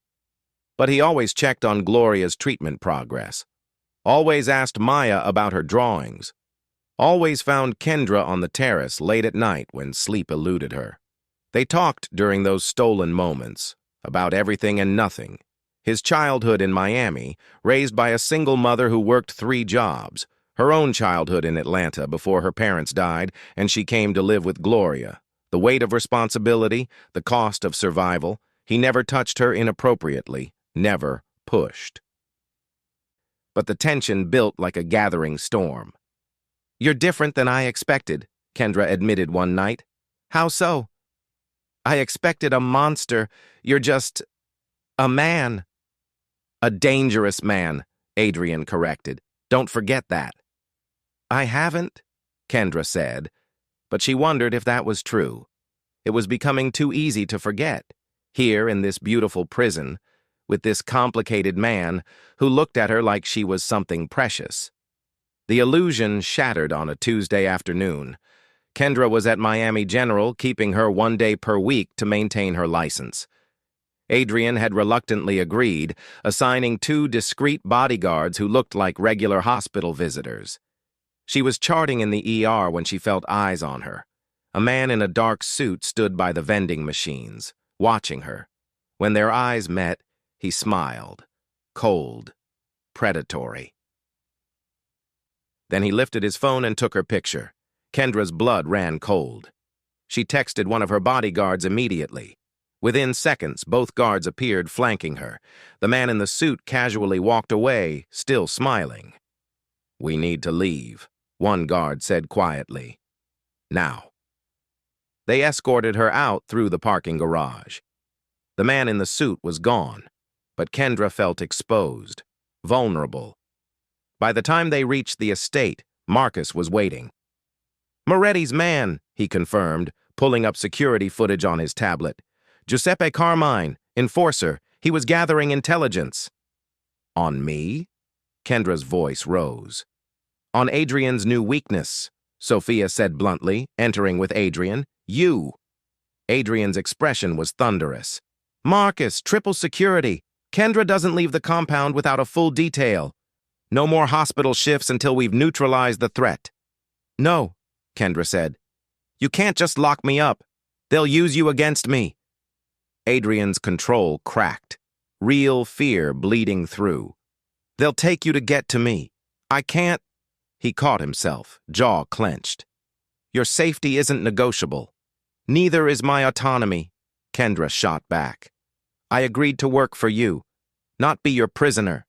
But he always checked on Gloria's treatment progress, always asked Maya about her drawings, always found Kendra on the terrace late at night when sleep eluded her. They talked during those stolen moments, about everything and nothing. His childhood in Miami, raised by a single mother who worked 3 jobs, her own childhood in Atlanta before her parents died and she came to live with Gloria, the weight of responsibility, the cost of survival. He never touched her inappropriately, never pushed. But the tension built like a gathering storm. "You're different than I expected," Kendra admitted one night. "How so?" "I expected a monster. You're just a man." "A dangerous man," Adrian corrected. "Don't forget that." "I haven't," Kendra said, but she wondered if that was true. It was becoming too easy to forget, here in this beautiful prison, with this complicated man who looked at her like she was something precious. The illusion shattered on a Tuesday afternoon. Kendra was at Miami General, keeping her 1 day per week to maintain her license. Adrian had reluctantly agreed, assigning 2 discreet bodyguards who looked like regular hospital visitors. She was charting in the ER when she felt eyes on her. A man in a dark suit stood by the vending machines, watching her. When their eyes met, he smiled, cold, predatory. Then he lifted his phone and took her picture. Kendra's blood ran cold. She texted one of her bodyguards immediately. Within seconds, both guards appeared flanking her. The man in the suit casually walked away, still smiling. "We need to leave," one guard said quietly. "Now." They escorted her out through the parking garage. The man in the suit was gone, but Kendra felt exposed, vulnerable. By the time they reached the estate, Marcus was waiting. "Moretti's man," he confirmed, pulling up security footage on his tablet. "Giuseppe Carmine, enforcer. He was gathering intelligence." "On me?" Kendra's voice rose. "On Adrian's new weakness," Sophia said bluntly, entering with Adrian. "You." Adrian's expression was thunderous. "Marcus, triple security. Kendra doesn't leave the compound without a full detail. No more hospital shifts until we've neutralized the threat." "No," Kendra said. "You can't just lock me up. They'll use you against me." Adrian's control cracked, real fear bleeding through. "They'll take you to get to me. I can't." He caught himself, jaw clenched. "Your safety isn't negotiable. Neither is my autonomy," Kendra shot back. "I agreed to work for you, not be your prisoner."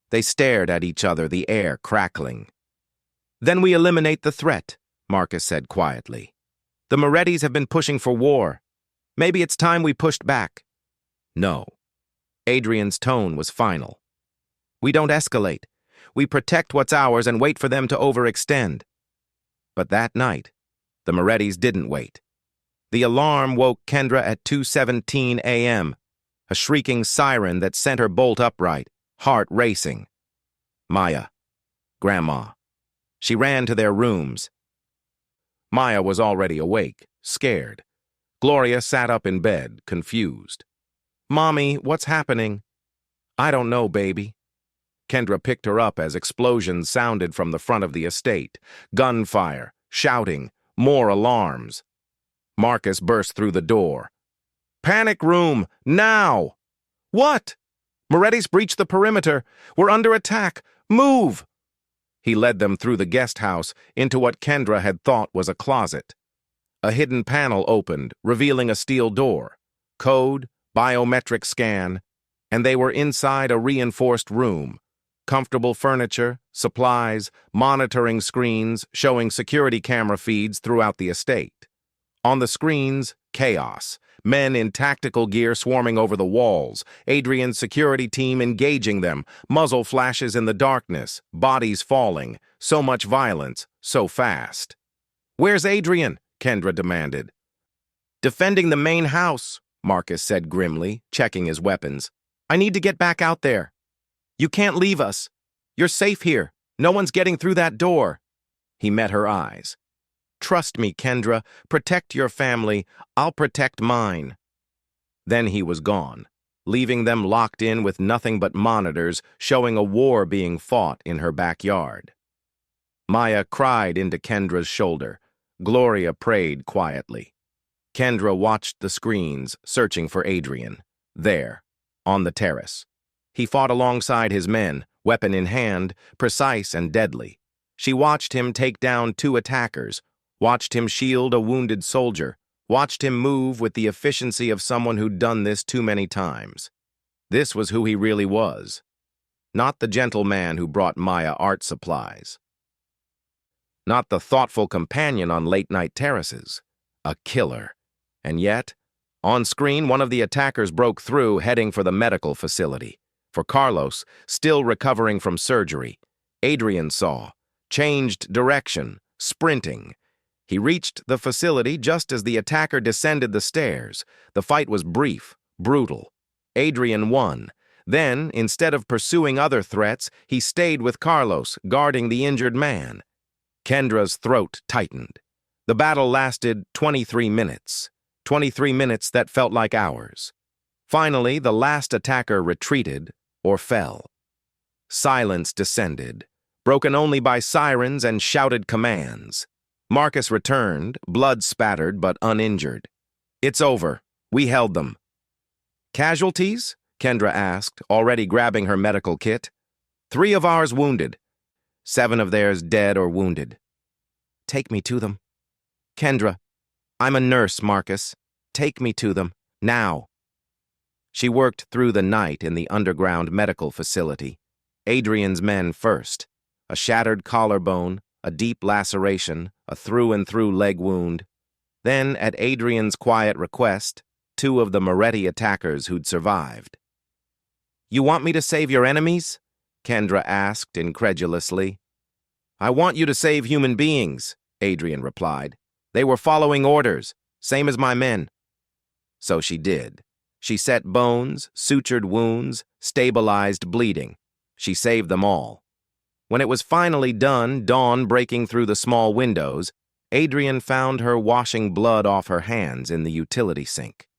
They stared at each other, the air crackling. "Then we eliminate the threat," Marcus said quietly. "The Morettis have been pushing for war. Maybe it's time we pushed back." "No." Adrian's tone was final. "We don't escalate. We protect what's ours and wait for them to overextend." But that night, the Morettis didn't wait. The alarm woke Kendra at 2:17 a.m., a shrieking siren that sent her bolt upright, heart racing. "Maya. Grandma." She ran to their rooms. Maya was already awake, scared. Gloria sat up in bed, confused. "Mommy, what's happening?" "I don't know, baby." Kendra picked her up as explosions sounded from the front of the estate. Gunfire, shouting, more alarms. Marcus burst through the door. "Panic room, now!" "What?" "Moretti's breached the perimeter. We're under attack. Move!" He led them through the guest house into what Kendra had thought was a closet. A hidden panel opened, revealing a steel door. Code, biometric scan, and they were inside a reinforced room. Comfortable furniture, supplies, monitoring screens showing security camera feeds throughout the estate. On the screens, chaos, Men in tactical gear swarming over the walls, Adrian's security team engaging them, muzzle flashes in the darkness, bodies falling, so much violence, so fast. "Where's Adrian?" Kendra demanded. "Defending the main house," Marcus said grimly, checking his weapons. "I need to get back out there." "You can't leave us. You're safe here. No one's getting through that door." He met her eyes. "Trust me, Kendra. Protect your family. I'll protect mine." Then he was gone, leaving them locked in with nothing but monitors showing a war being fought in her backyard. Maya cried into Kendra's shoulder. Gloria prayed quietly. Kendra watched the screens, searching for Adrian. There, on the terrace. He fought alongside his men, weapon in hand, precise and deadly. She watched him take down 2 attackers, watched him shield a wounded soldier, watched him move with the efficiency of someone who'd done this too many times. This was who he really was. Not the gentle man who brought Maya art supplies. Not the thoughtful companion on late-night terraces. A killer. And yet, on screen, one of the attackers broke through, heading for the medical facility. For Carlos, still recovering from surgery, Adrian saw, changed direction, sprinting. He reached the facility just as the attacker descended the stairs. The fight was brief, brutal. Adrian won. Then, instead of pursuing other threats, he stayed with Carlos, guarding the injured man. Kendra's throat tightened. The battle lasted 23 minutes. 23 minutes that felt like hours. Finally, the last attacker retreated or fell. Silence descended, broken only by sirens and shouted commands. Marcus returned, blood spattered but uninjured. "It's over. We held them." "Casualties?" Kendra asked, already grabbing her medical kit. "3 of ours wounded. 7 of theirs dead or wounded." "Take me to them." "Kendra, I'm a nurse, Marcus. Take me to them, now." She worked through the night in the underground medical facility. Adrian's men first. A shattered collarbone, a deep laceration, a through-and-through leg wound. Then, at Adrian's quiet request, 2 of the Moretti attackers who'd survived. "You want me to save your enemies?" Kendra asked incredulously. "I want you to save human beings," Adrian replied. "They were following orders, same as my men." So she did. She set bones, sutured wounds, stabilized bleeding. She saved them all. When it was finally done, dawn breaking through the small windows, Adrian found her washing blood off her hands in the utility sink.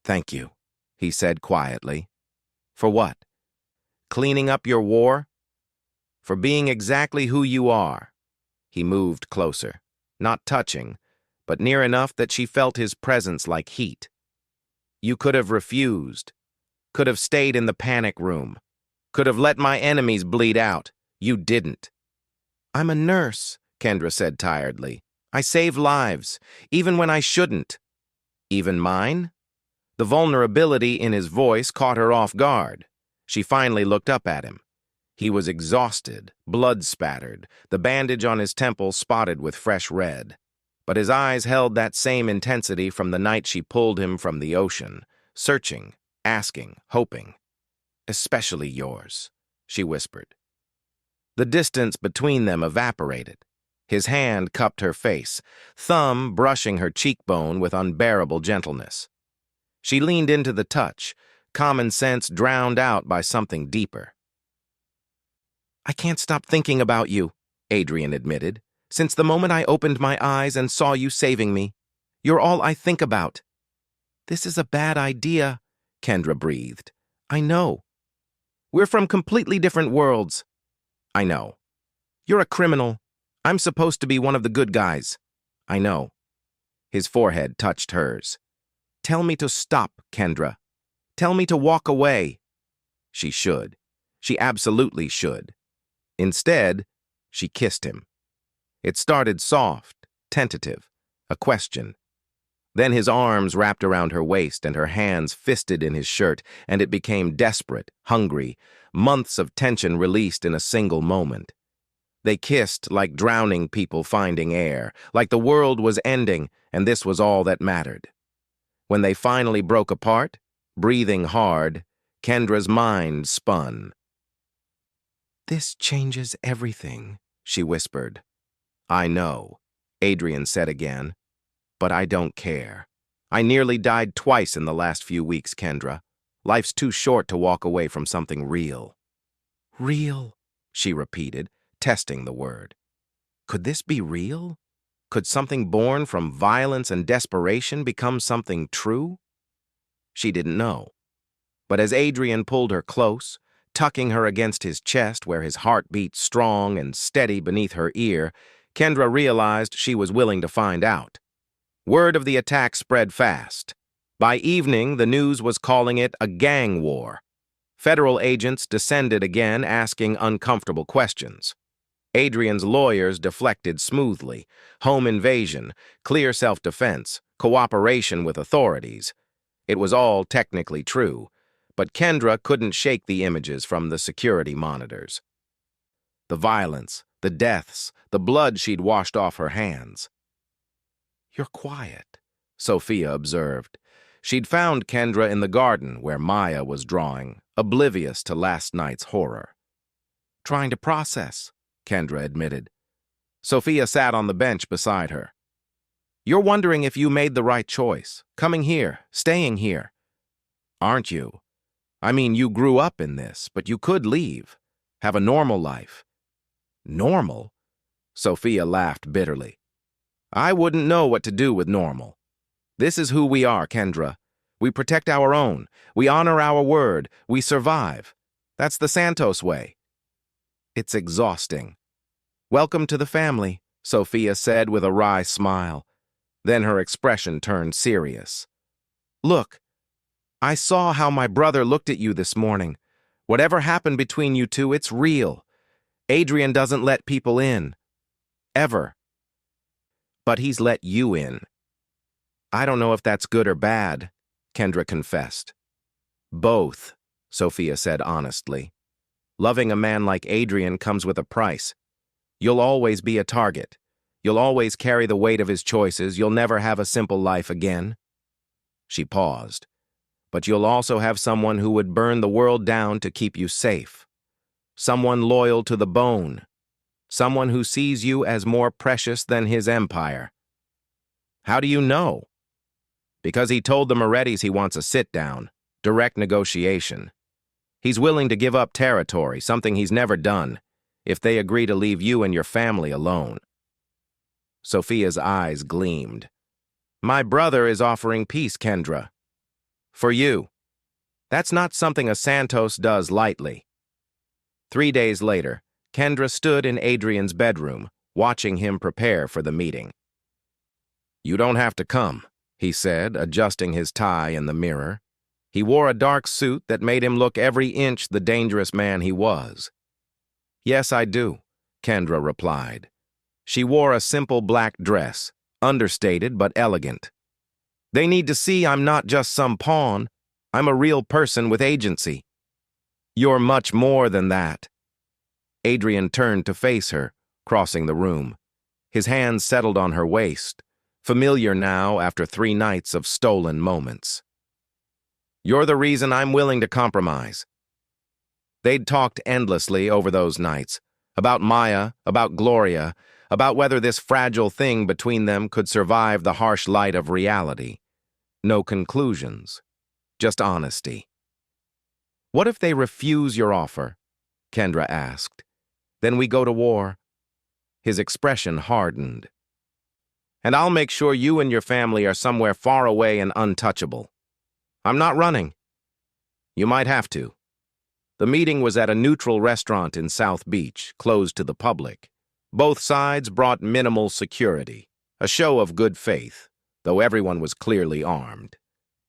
"Thank you," he said quietly. "For what? Cleaning up your war? For being exactly who you are." He moved closer, not touching, but near enough that she felt his presence like heat. "You could have refused, could have stayed in the panic room, could have let my enemies bleed out. You didn't." "I'm a nurse," Kendra said tiredly. "I save lives, even when I shouldn't." "Even mine?" The vulnerability in his voice caught her off guard. She finally looked up at him. He was exhausted, blood-spattered, the bandage on his temple spotted with fresh red. But his eyes held that same intensity from the night she pulled him from the ocean, searching, asking, hoping. "Especially yours," she whispered. The distance between them evaporated. His hand cupped her face, thumb brushing her cheekbone with unbearable gentleness. She leaned into the touch, common sense drowned out by something deeper. "I can't stop thinking about you," Adrian admitted. "Since the moment I opened my eyes and saw you saving me. You're all I think about." "This is a bad idea," Kendra breathed. "I know. We're from completely different worlds." "I know. You're a criminal. I'm supposed to be one of the good guys." "I know." His forehead touched hers. "Tell me to stop, Kendra. Tell me to walk away." She should. She absolutely should. Instead, she kissed him. It started soft, tentative, a question. Then his arms wrapped around her waist and her hands fisted in his shirt, and it became desperate, hungry, months of tension released in a single moment. They kissed like drowning people finding air, like the world was ending, and this was all that mattered. When they finally broke apart, breathing hard, Kendra's mind spun. "This changes everything," she whispered. "I know," Adrian said again, "but I don't care. I nearly died twice in the last few weeks, Kendra. Life's too short to walk away from something real." "Real," she repeated, testing the word. Could this be real? Could something born from violence and desperation become something true? She didn't know. But as Adrian pulled her close, tucking her against his chest where his heart beat strong and steady beneath her ear, Kendra realized she was willing to find out. Word of the attack spread fast. By evening, the news was calling it a gang war. Federal agents descended again, asking uncomfortable questions. Adrian's lawyers deflected smoothly. Home invasion, clear self-defense, cooperation with authorities. It was all technically true, but Kendra couldn't shake the images from the security monitors. The violence, the deaths, the blood she'd washed off her hands. "You're quiet," Sophia observed. She'd found Kendra in the garden where Maya was drawing, oblivious to last night's horror. "Trying to process," Kendra admitted. Sophia sat on the bench beside her. "You're wondering if you made the right choice, coming here, staying here. Aren't you? I mean, you grew up in this, but you could leave, have a normal life." "Normal?" Sophia laughed bitterly. "I wouldn't know what to do with normal. This is who we are, Kendra. We protect our own. We honor our word. We survive. That's the Santos way." "It's exhausting." "Welcome to the family," Sophia said with a wry smile. Then her expression turned serious. "Look, I saw how my brother looked at you this morning. Whatever happened between you two, it's real. Adrian doesn't let people in. Ever. But he's let you in." "I don't know if that's good or bad," Kendra confessed. "Both," Sophia said honestly. "Loving a man like Adrian comes with a price. You'll always be a target. You'll always carry the weight of his choices. You'll never have a simple life again." She paused. "But you'll also have someone who would burn the world down to keep you safe. Someone loyal to the bone. Someone who sees you as more precious than his empire." "How do you know?" "Because he told the Morettis he wants a sit-down, direct negotiation. He's willing to give up territory, something he's never done, if they agree to leave you and your family alone." Sophia's eyes gleamed. "My brother is offering peace, Kendra. For you. That's not something a Santos does lightly." 3 days later, Kendra stood in Adrian's bedroom, watching him prepare for the meeting. "You don't have to come," he said, adjusting his tie in the mirror. He wore a dark suit that made him look every inch the dangerous man he was. "Yes, I do," Kendra replied. She wore a simple black dress, understated but elegant. "They need to see I'm not just some pawn. I'm a real person with agency." "You're much more than that." Adrian turned to face her, crossing the room. His hands settled on her waist, familiar now after 3 nights of stolen moments. "You're the reason I'm willing to compromise." They'd talked endlessly over those nights, about Maya, about Gloria, about whether this fragile thing between them could survive the harsh light of reality. No conclusions, just honesty. "What if they refuse your offer?" Kendra asked. "Then we go to war." His expression hardened. "And I'll make sure you and your family are somewhere far away and untouchable. I'm not running." "You might have to." The meeting was at a neutral restaurant in South Beach, closed to the public. Both sides brought minimal security, a show of good faith, though everyone was clearly armed.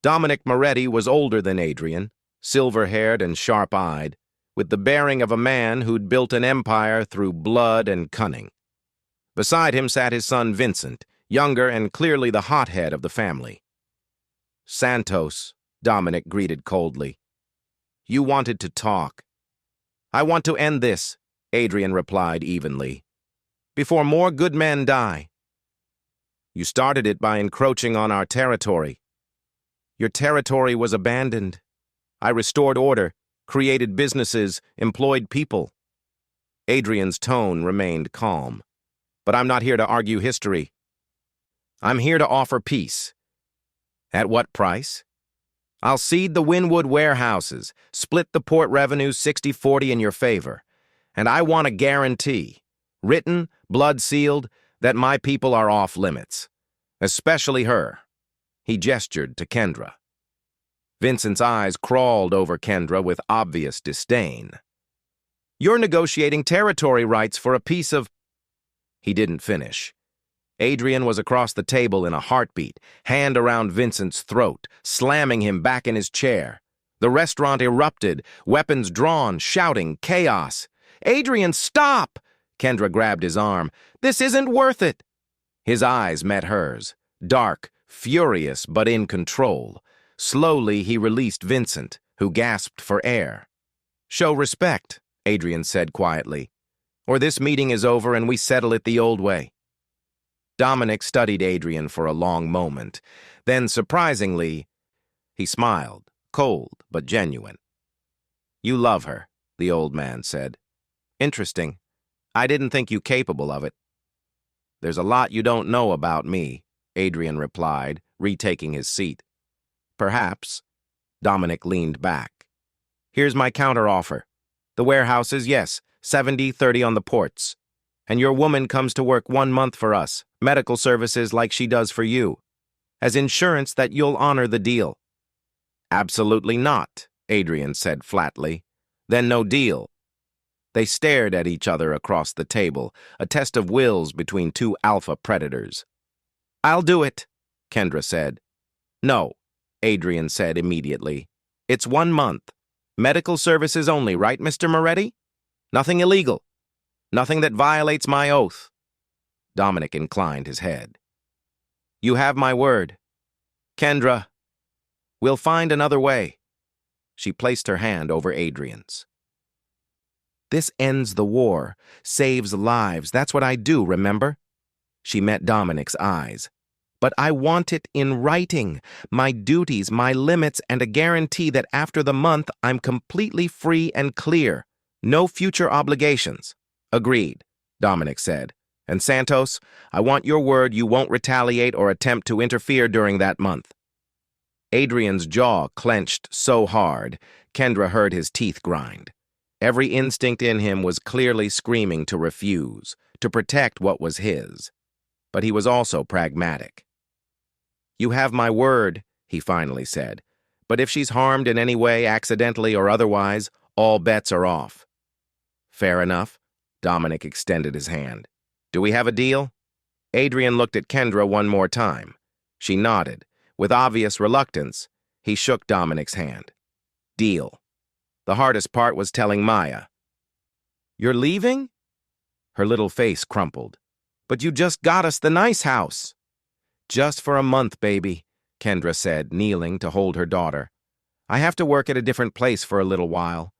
Dominic Moretti was older than Adrian, silver-haired and sharp-eyed, with the bearing of a man who'd built an empire through blood and cunning. Beside him sat his son Vincent, younger and clearly the hothead of the family. "Santos," Dominic greeted coldly. "You wanted to talk." "I want to end this," Adrian replied evenly. "Before more good men die." "You started it by encroaching on our territory." Your territory was abandoned. I restored order, created businesses, employed people. Adrian's tone remained calm. But I'm not here to argue history. I'm here to offer peace. At what price? I'll cede the Wynwood warehouses, split the port revenues 60-40 in your favor. And I want a guarantee, written, blood-sealed, that my people are off limits. Especially her. He gestured to Kendra. Vincent's eyes crawled over Kendra with obvious disdain. You're negotiating territory rights for a piece of... He didn't finish. Adrian was across the table in a heartbeat, hand around Vincent's throat, slamming him back in his chair. The restaurant erupted, weapons drawn, shouting, chaos. Adrian, stop! Kendra grabbed his arm. This isn't worth it. His eyes met hers, dark, furious, but in control. Slowly, he released Vincent, who gasped for air. Show respect, Adrian said quietly, or this meeting is over and we settle it the old way. Dominic studied Adrian for a long moment. Then, surprisingly, he smiled, cold but genuine. You love her, the old man said. Interesting. I didn't think you capable of it. There's a lot you don't know about me, Adrian replied, retaking his seat. Perhaps. Dominic leaned back. Here's my counteroffer. The warehouses, yes, 70-30 on the ports. And your woman comes to work 1 month for us, medical services like she does for you, as insurance that you'll honor the deal. Absolutely not, Adrian said flatly. Then no deal. They stared at each other across the table, a test of wills between two alpha predators. I'll do it, Kendra said. No, Adrian said immediately. It's 1 month. Medical services only, right, Mr. Moretti? Nothing illegal. Nothing that violates my oath. Dominic inclined his head. You have my word. Kendra, we'll find another way. She placed her hand over Adrian's. This ends the war, saves lives. That's what I do, remember? She met Dominic's eyes. But I want it in writing, my duties, my limits, and a guarantee that after the month I'm completely free and clear. No future obligations. Agreed, Dominic said. And Santos, I want your word you won't retaliate or attempt to interfere during that month. Adrian's jaw clenched so hard, Kendra heard his teeth grind. Every instinct in him was clearly screaming to refuse, to protect what was his. But he was also pragmatic. You have my word, he finally said. But if she's harmed in any way, accidentally or otherwise, all bets are off. Fair enough. Dominic extended his hand. Do we have a deal? Adrian looked at Kendra one more time. She nodded. With obvious reluctance, he shook Dominic's hand. Deal. The hardest part was telling Maya. You're leaving? Her little face crumpled. But you just got us the nice house. Just for a month, baby, Kendra said, kneeling to hold her daughter. I have to work at a different place for a little while.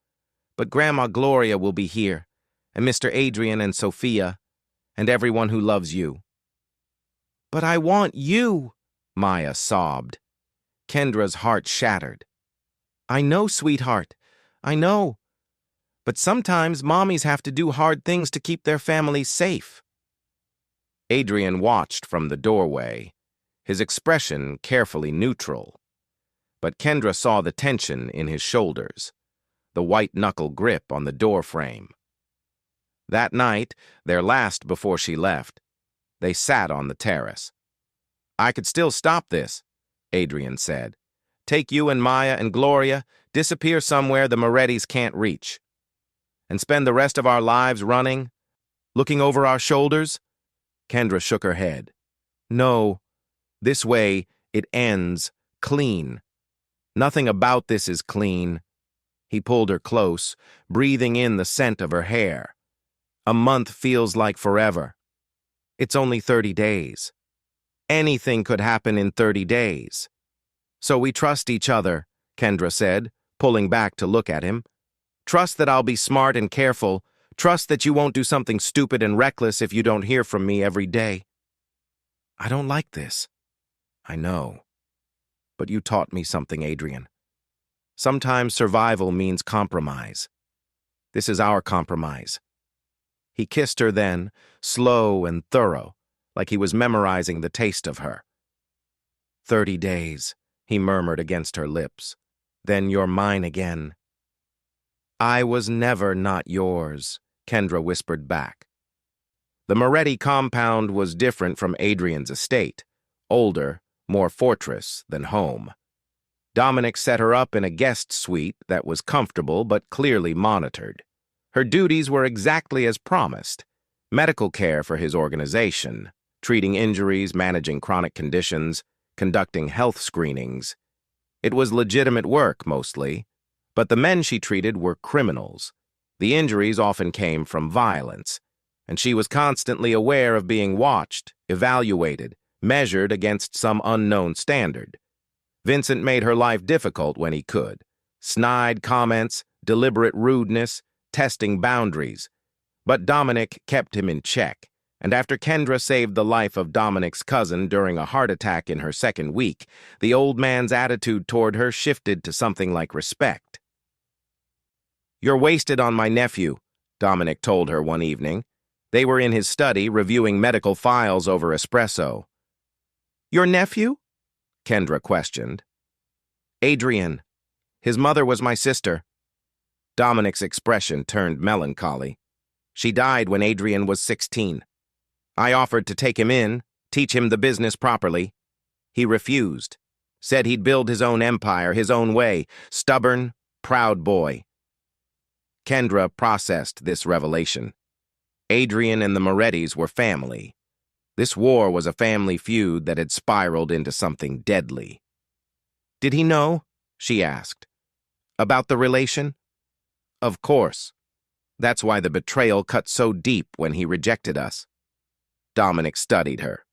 But Grandma Gloria will be here, and Mr. Adrian and Sophia, and everyone who loves you. But I want you, Maya sobbed. Kendra's heart shattered. I know, sweetheart, I know. But sometimes mommies have to do hard things to keep their families safe. Adrian watched from the doorway, his expression carefully neutral. But Kendra saw the tension in his shoulders, the white-knuckle grip on the doorframe. That night, their last before she left, they sat on the terrace. I could still stop this, Adrian said. Take you and Maya and Gloria, disappear somewhere the Morettis can't reach. And spend the rest of our lives running, looking over our shoulders? Kendra shook her head. No, this way it ends clean. Nothing about this is clean. He pulled her close, breathing in the scent of her hair. A month feels like forever. It's only 30 days. Anything could happen in 30 days. So we trust each other, Kendra said, pulling back to look at him. Trust that I'll be smart and careful. Trust that you won't do something stupid and reckless if you don't hear from me every day. I don't like this. I know. But you taught me something, Adrian. Sometimes survival means compromise. This is our compromise. He kissed her then, slow and thorough, like he was memorizing the taste of her. 30 days, he murmured against her lips. Then you're mine again. I was never not yours, Kendra whispered back. The Moretti compound was different from Adrian's estate, older, more fortress than home. Dominic set her up in a guest suite that was comfortable but clearly monitored. Her duties were exactly as promised: medical care for his organization, treating injuries, managing chronic conditions, conducting health screenings. It was legitimate work, mostly, but the men she treated were criminals. The injuries often came from violence, and she was constantly aware of being watched, evaluated, measured against some unknown standard. Vincent made her life difficult when he could. Snide comments, deliberate rudeness, testing boundaries. But Dominic kept him in check, and after Kendra saved the life of Dominic's cousin during a heart attack in her second week, the old man's attitude toward her shifted to something like respect. "You're wasted on my nephew," Dominic told her one evening. They were in his study reviewing medical files over espresso. "Your nephew?" Kendra questioned. "Adrian. His mother was my sister." Dominic's expression turned melancholy. "She died when Adrian was 16. I offered to take him in, teach him the business properly. He refused. Said he'd build his own empire, his own way. Stubborn, proud boy." Kendra processed this revelation. Adrian and the Morettis were family. This war was a family feud that had spiraled into something deadly. "Did he know?" she asked. "About the relation?" "Of course. That's why the betrayal cut so deep when he rejected us." Dominic studied her.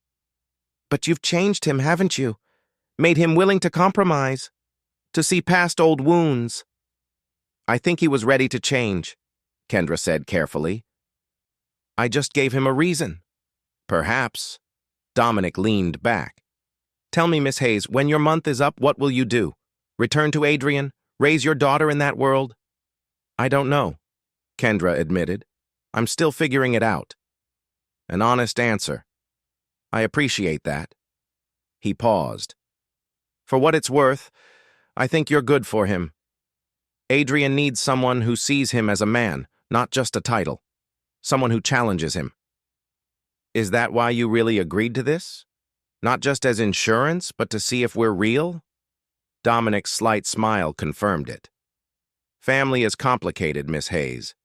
"But you've changed him, haven't you? Made him willing to compromise, to see past old wounds." "I think he was ready to change," Kendra said carefully. "I just gave him a reason." "Perhaps." Dominic leaned back. "Tell me, Miss Hayes, when your month is up, what will you do? Return to Adrian? Raise your daughter in that world?" "I don't know," Kendra admitted. "I'm still figuring it out." An honest answer. "I appreciate that." He paused. "For what it's worth, I think you're good for him. Adrian needs someone who sees him as a man, not just a title. Someone who challenges him." "Is that why you really agreed to this? Not just as insurance, but to see if we're real?" Dominic's slight smile confirmed it. "Family is complicated, Miss Hayes.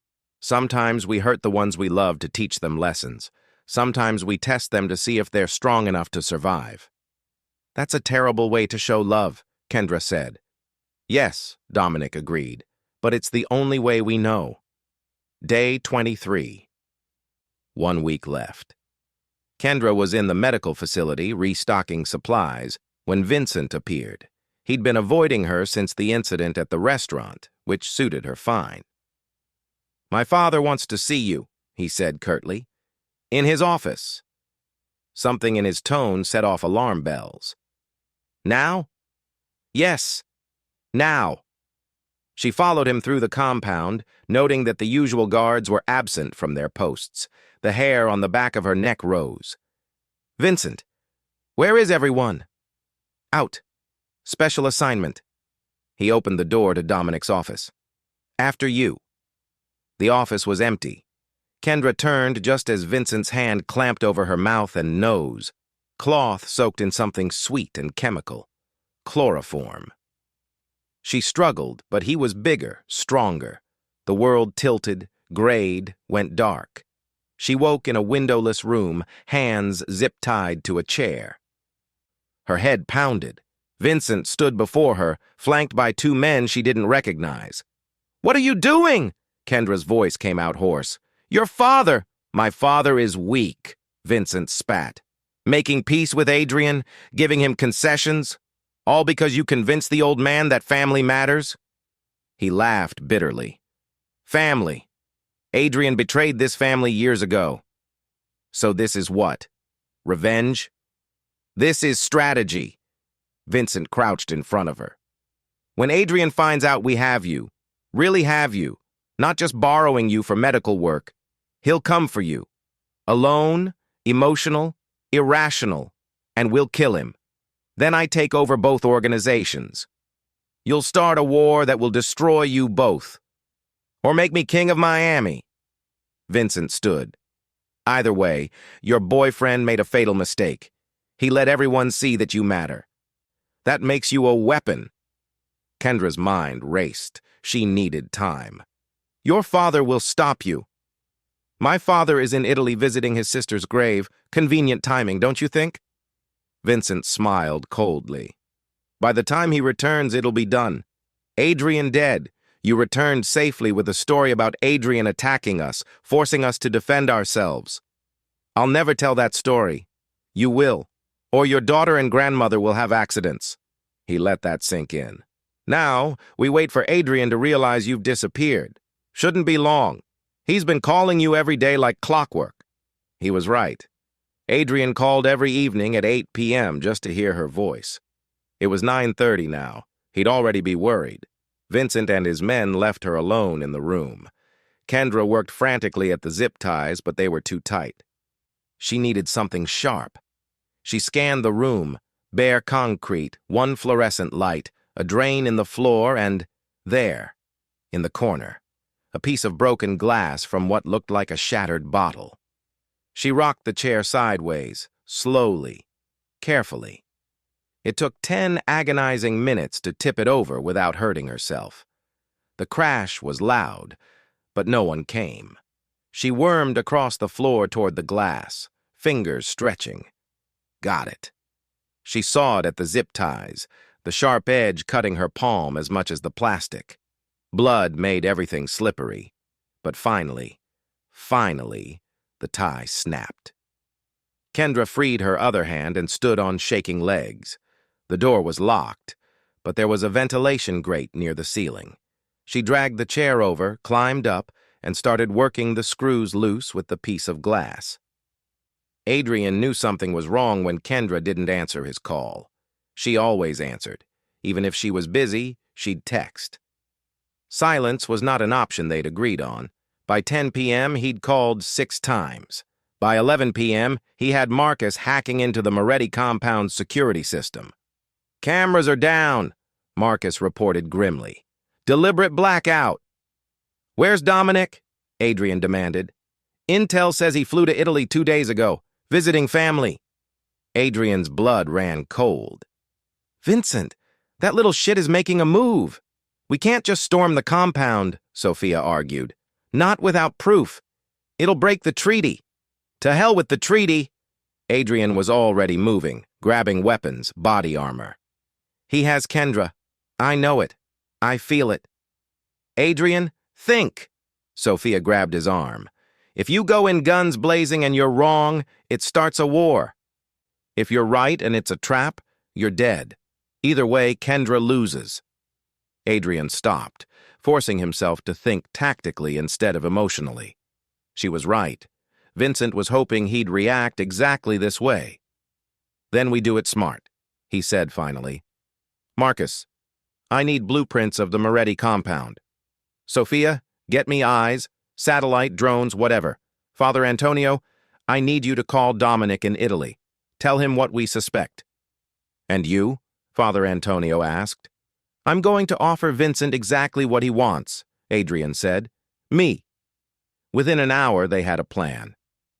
Sometimes we hurt the ones we love to teach them lessons. Sometimes we test them to see if they're strong enough to survive." "That's a terrible way to show love," Kendra said. "Yes," Dominic agreed, "but it's the only way we know." Day 23. 1 week left. Kendra was in the medical facility restocking supplies when Vincent appeared. He'd been avoiding her since the incident at the restaurant, which suited her fine. "My father wants to see you," he said curtly. "In his office." Something in his tone set off alarm bells. "Now?" "Yes, now." She followed him through the compound, noting that the usual guards were absent from their posts. The hair on the back of her neck rose. "Vincent, where is everyone?" "Out. Special assignment." He opened the door to Dominic's office. "After you." The office was empty. Kendra turned just as Vincent's hand clamped over her mouth and nose. Cloth soaked in something sweet and chemical. Chloroform. She struggled, but he was bigger, stronger. The world tilted, grayed, went dark. She woke in a windowless room, hands zip-tied to a chair. Her head pounded. Vincent stood before her, flanked by 2 men she didn't recognize. "What are you doing?" Kendra's voice came out hoarse. "Your father—" "My father is weak," Vincent spat. "Making peace with Adrian, giving him concessions, all because you convinced the old man that family matters?" He laughed bitterly. "Family. Adrian betrayed this family years ago. So this is what? Revenge? This is strategy. Vincent crouched in front of her. When Adrian finds out we have you, really have you, not just borrowing you for medical work, he'll come for you. Alone, emotional, irrational, and we'll kill him. Then I take over both organizations. You'll start a war that will destroy you both. Or make me king of Miami. Vincent stood. Either way, your boyfriend made a fatal mistake. He let everyone see that you matter. That makes you a weapon. Kendra's mind raced. She needed time. Your father will stop you. My father is in Italy visiting his sister's grave. Convenient timing, don't you think? Vincent smiled coldly. By the time he returns, it'll be done. Adrian dead. You returned safely with a story about Adrian attacking us, forcing us to defend ourselves. I'll never tell that story. You will. Or your daughter and grandmother will have accidents. He let that sink in. Now, we wait for Adrian to realize you've disappeared. Shouldn't be long. He's been calling you every day like clockwork. He was right. Adrian called every evening at 8 p.m. just to hear her voice. It was 9:30 now. He'd already be worried. Vincent and his men left her alone in the room. Kendra worked frantically at the zip ties, but they were too tight. She needed something sharp. She scanned the room, bare concrete, one fluorescent light, a drain in the floor, and there, in the corner, a piece of broken glass from what looked like a shattered bottle. She rocked the chair sideways, slowly, carefully. It took 10 agonizing minutes to tip it over without hurting herself. The crash was loud, but no one came. She wormed across the floor toward the glass, fingers stretching. Got it. She sawed at the zip ties, the sharp edge cutting her palm as much as the plastic. Blood made everything slippery. But finally, the tie snapped. Kendra freed her other hand and stood on shaking legs. The door was locked, but there was a ventilation grate near the ceiling. She dragged the chair over, climbed up, and started working the screws loose with the piece of glass. Adrian knew something was wrong when Kendra didn't answer his call. She always answered. Even if she was busy, she'd text. Silence was not an option they'd agreed on. By 10 p.m., he'd called 6 times. By 11 p.m., he had Marcus hacking into the Moretti compound's security system. "Cameras are down," Marcus reported grimly. "Deliberate blackout." "Where's Dominic?" Adrian demanded. "Intel says he flew to Italy 2 days ago, visiting family." Adrian's blood ran cold. "Vincent, that little shit is making a move. We can't just storm the compound," Sophia argued. "Not without proof. It'll break the treaty." "To hell with the treaty." Adrian was already moving, grabbing weapons, body armor. "He has Kendra. I know it. I feel it." "Adrian, think." Sophia grabbed his arm. "If you go in guns blazing and you're wrong, it starts a war. If you're right and it's a trap, you're dead. Either way, Kendra loses." Adrian stopped, forcing himself to think tactically instead of emotionally. She was right. Vincent was hoping he'd react exactly this way. "Then we do it smart," he said finally. "Marcus, I need blueprints of the Moretti compound. Sophia, get me eyes, satellite, drones, whatever. Father Antonio, I need you to call Dominic in Italy. Tell him what we suspect." "And you?" Father Antonio asked. "I'm going to offer Vincent exactly what he wants," Adrian said. "Me." Within an hour, they had a plan.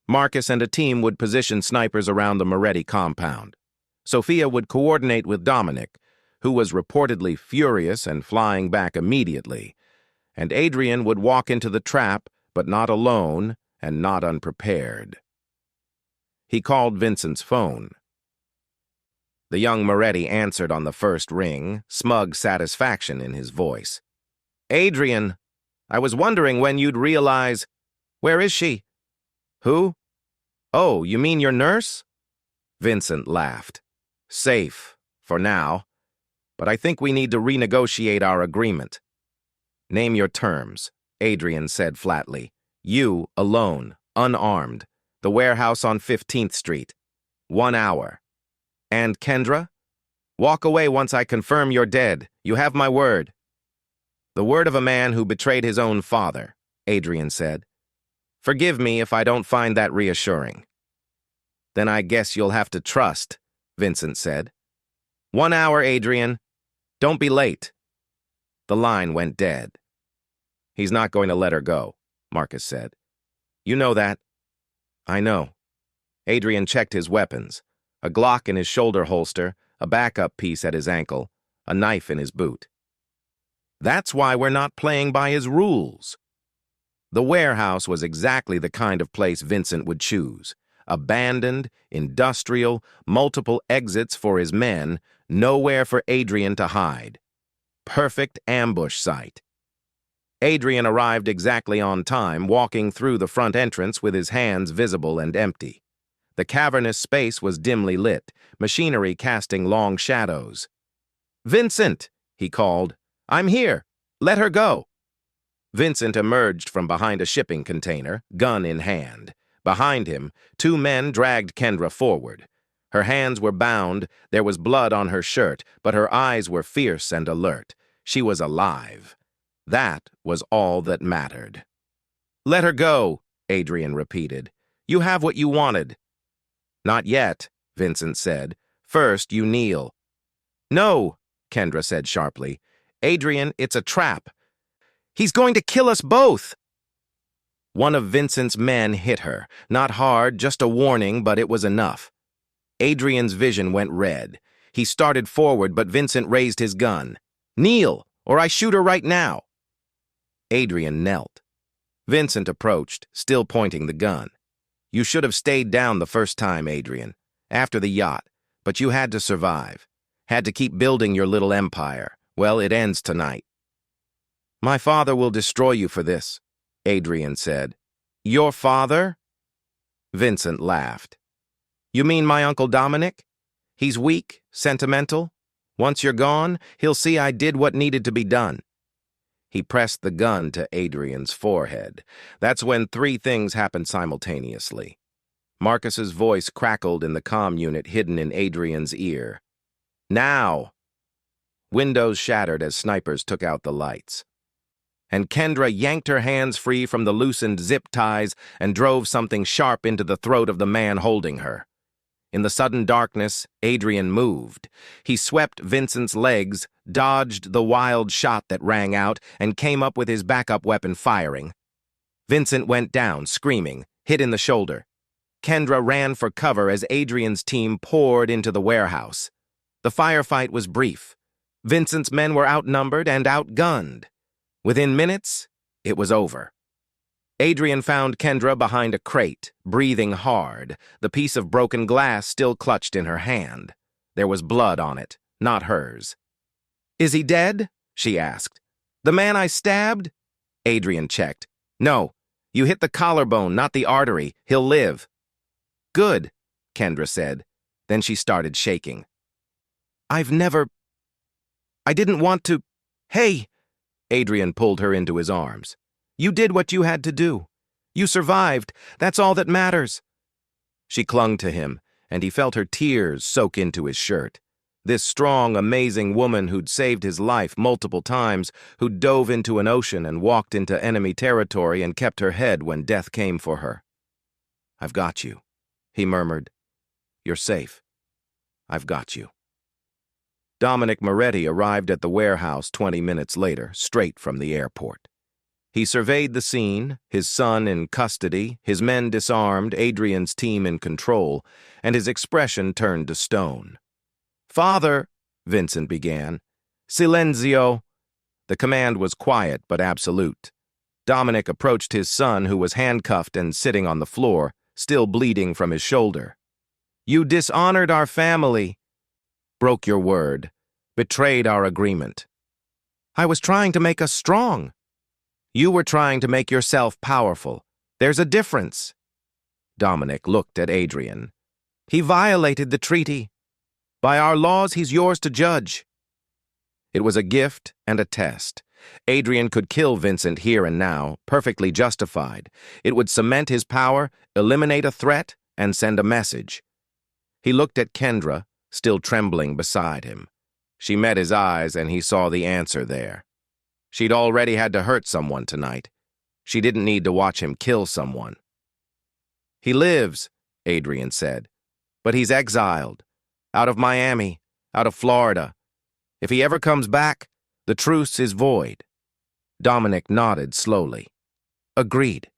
Marcus and a team would position snipers around the Moretti compound. Sophia would coordinate with Dominic, who was reportedly furious and flying back immediately, and Adrian would walk into the trap, but not alone and not unprepared. He called Vincent's phone. The young Moretti answered on the first ring, smug satisfaction in his voice. "Adrian, I was wondering when you'd realize—" "Where is she?" "Who? Oh, you mean your nurse?" Vincent laughed. "Safe, for now. But I think we need to renegotiate our agreement." "Name your terms," Adrian said flatly. "You, alone, unarmed. The warehouse on 15th Street. 1 hour. And Kendra?" Walk away once I confirm you're dead. You have my word. The word of a man who betrayed his own father, Adrian said. Forgive me if I don't find that reassuring. Then I guess you'll have to trust, Vincent said. 1 hour, Adrian. Don't be late. The line went dead. He's not going to let her go, Marcus said. You know that. I know. Adrian checked his weapons, a Glock in his shoulder holster, a backup piece at his ankle, a knife in his boot. That's why we're not playing by his rules. The warehouse was exactly the kind of place Vincent would choose. Abandoned, industrial, multiple exits for his men, nowhere for Adrian to hide. Perfect ambush site. Adrian arrived exactly on time, walking through the front entrance with his hands visible and empty. The cavernous space was dimly lit, machinery casting long shadows. "Vincent," he called. "I'm here. Let her go." Vincent emerged from behind a shipping container, gun in hand. Behind him, 2 men dragged Kendra forward. Her hands were bound, there was blood on her shirt, but her eyes were fierce and alert. She was alive. That was all that mattered. "Let her go," Adrian repeated. "You have what you wanted." "Not yet," Vincent said. "First, you kneel." "No," Kendra said sharply. "Adrian, it's a trap. He's going to kill us both." One of Vincent's men hit her. Not hard, just a warning, but it was enough. Adrian's vision went red. He started forward, but Vincent raised his gun. "Kneel, or I shoot her right now." Adrian knelt. Vincent approached, still pointing the gun. "You should have stayed down the first time, Adrian, after the yacht, but you had to survive. Had to keep building your little empire. Well, it ends tonight." "My father will destroy you for this," Adrian said. "Your father?" Vincent laughed. "You mean my Uncle Dominic? He's weak, sentimental. Once you're gone, he'll see I did what needed to be done." He pressed the gun to Adrian's forehead. That's when 3 things happened simultaneously. Marcus's voice crackled in the comm unit hidden in Adrian's ear. "Now!" Windows shattered as snipers took out the lights. And Kendra yanked her hands free from the loosened zip ties and drove something sharp into the throat of the man holding her. In the sudden darkness, Adrian moved. He swept Vincent's legs, dodged the wild shot that rang out, and came up with his backup weapon firing. Vincent went down, screaming, hit in the shoulder. Kendra ran for cover as Adrian's team poured into the warehouse. The firefight was brief. Vincent's men were outnumbered and outgunned. Within minutes, it was over. Adrian found Kendra behind a crate, breathing hard, the piece of broken glass still clutched in her hand. There was blood on it, not hers. "Is he dead?" she asked. "The man I stabbed?" Adrian checked. "No, you hit the collarbone, not the artery. He'll live." "Good," Kendra said. Then she started shaking. I didn't want to. Hey!" Adrian pulled her into his arms. "You did what you had to do. You survived. That's all that matters." She clung to him, and he felt her tears soak into his shirt. This strong, amazing woman who'd saved his life multiple times, who dove into an ocean and walked into enemy territory and kept her head when death came for her. "I've got you," he murmured. "You're safe. I've got you." Dominic Moretti arrived at the warehouse 20 minutes later, straight from the airport. He surveyed the scene, his son in custody, his men disarmed, Adrian's team in control, and his expression turned to stone. "Father," Vincent began. "Silenzio." The command was quiet but absolute. Dominic approached his son, who was handcuffed and sitting on the floor, still bleeding from his shoulder. "You dishonored our family. Broke your word. Betrayed our agreement. I was trying to make us strong. You were trying to make yourself powerful. There's a difference." Dominic looked at Adrian. "He violated the treaty. By our laws, he's yours to judge." It was a gift and a test. Adrian could kill Vincent here and now, perfectly justified. It would cement his power, eliminate a threat, and send a message. He looked at Kendra, still trembling beside him. She met his eyes and he saw the answer there. She'd already had to hurt someone tonight. She didn't need to watch him kill someone. "He lives," Adrian said, "but he's exiled. Out of Miami, out of Florida. If he ever comes back, the truce is void." Dominic nodded slowly. "Agreed.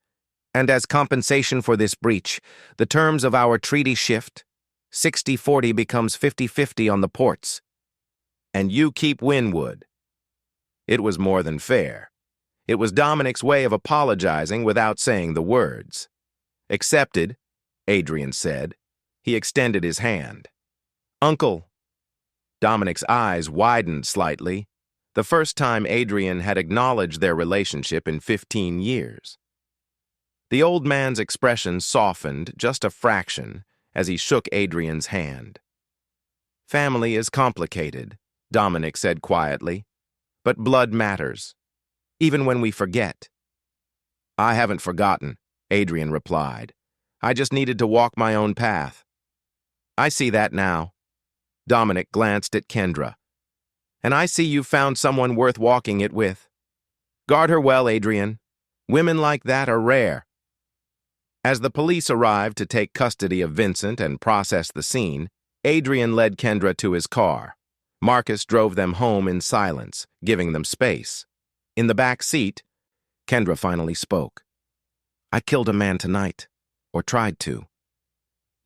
And as compensation for this breach, the terms of our treaty shift. 60-40 becomes 50-50 on the ports. And you keep Wynwood." It was more than fair. It was Dominic's way of apologizing without saying the words. "Accepted," Adrian said. He extended his hand. "Uncle." Dominic's eyes widened slightly, the first time Adrian had acknowledged their relationship in 15 years. The old man's expression softened just a fraction as he shook Adrian's hand. "Family is complicated," Dominic said quietly, "but blood matters, even when we forget." "I haven't forgotten," Adrian replied. "I just needed to walk my own path." "I see that now." Dominic glanced at Kendra. "And I see you've found someone worth walking it with. Guard her well, Adrian. Women like that are rare." As the police arrived to take custody of Vincent and process the scene, Adrian led Kendra to his car. Marcus drove them home in silence, giving them space. In the back seat, Kendra finally spoke. "I killed a man tonight, or tried to.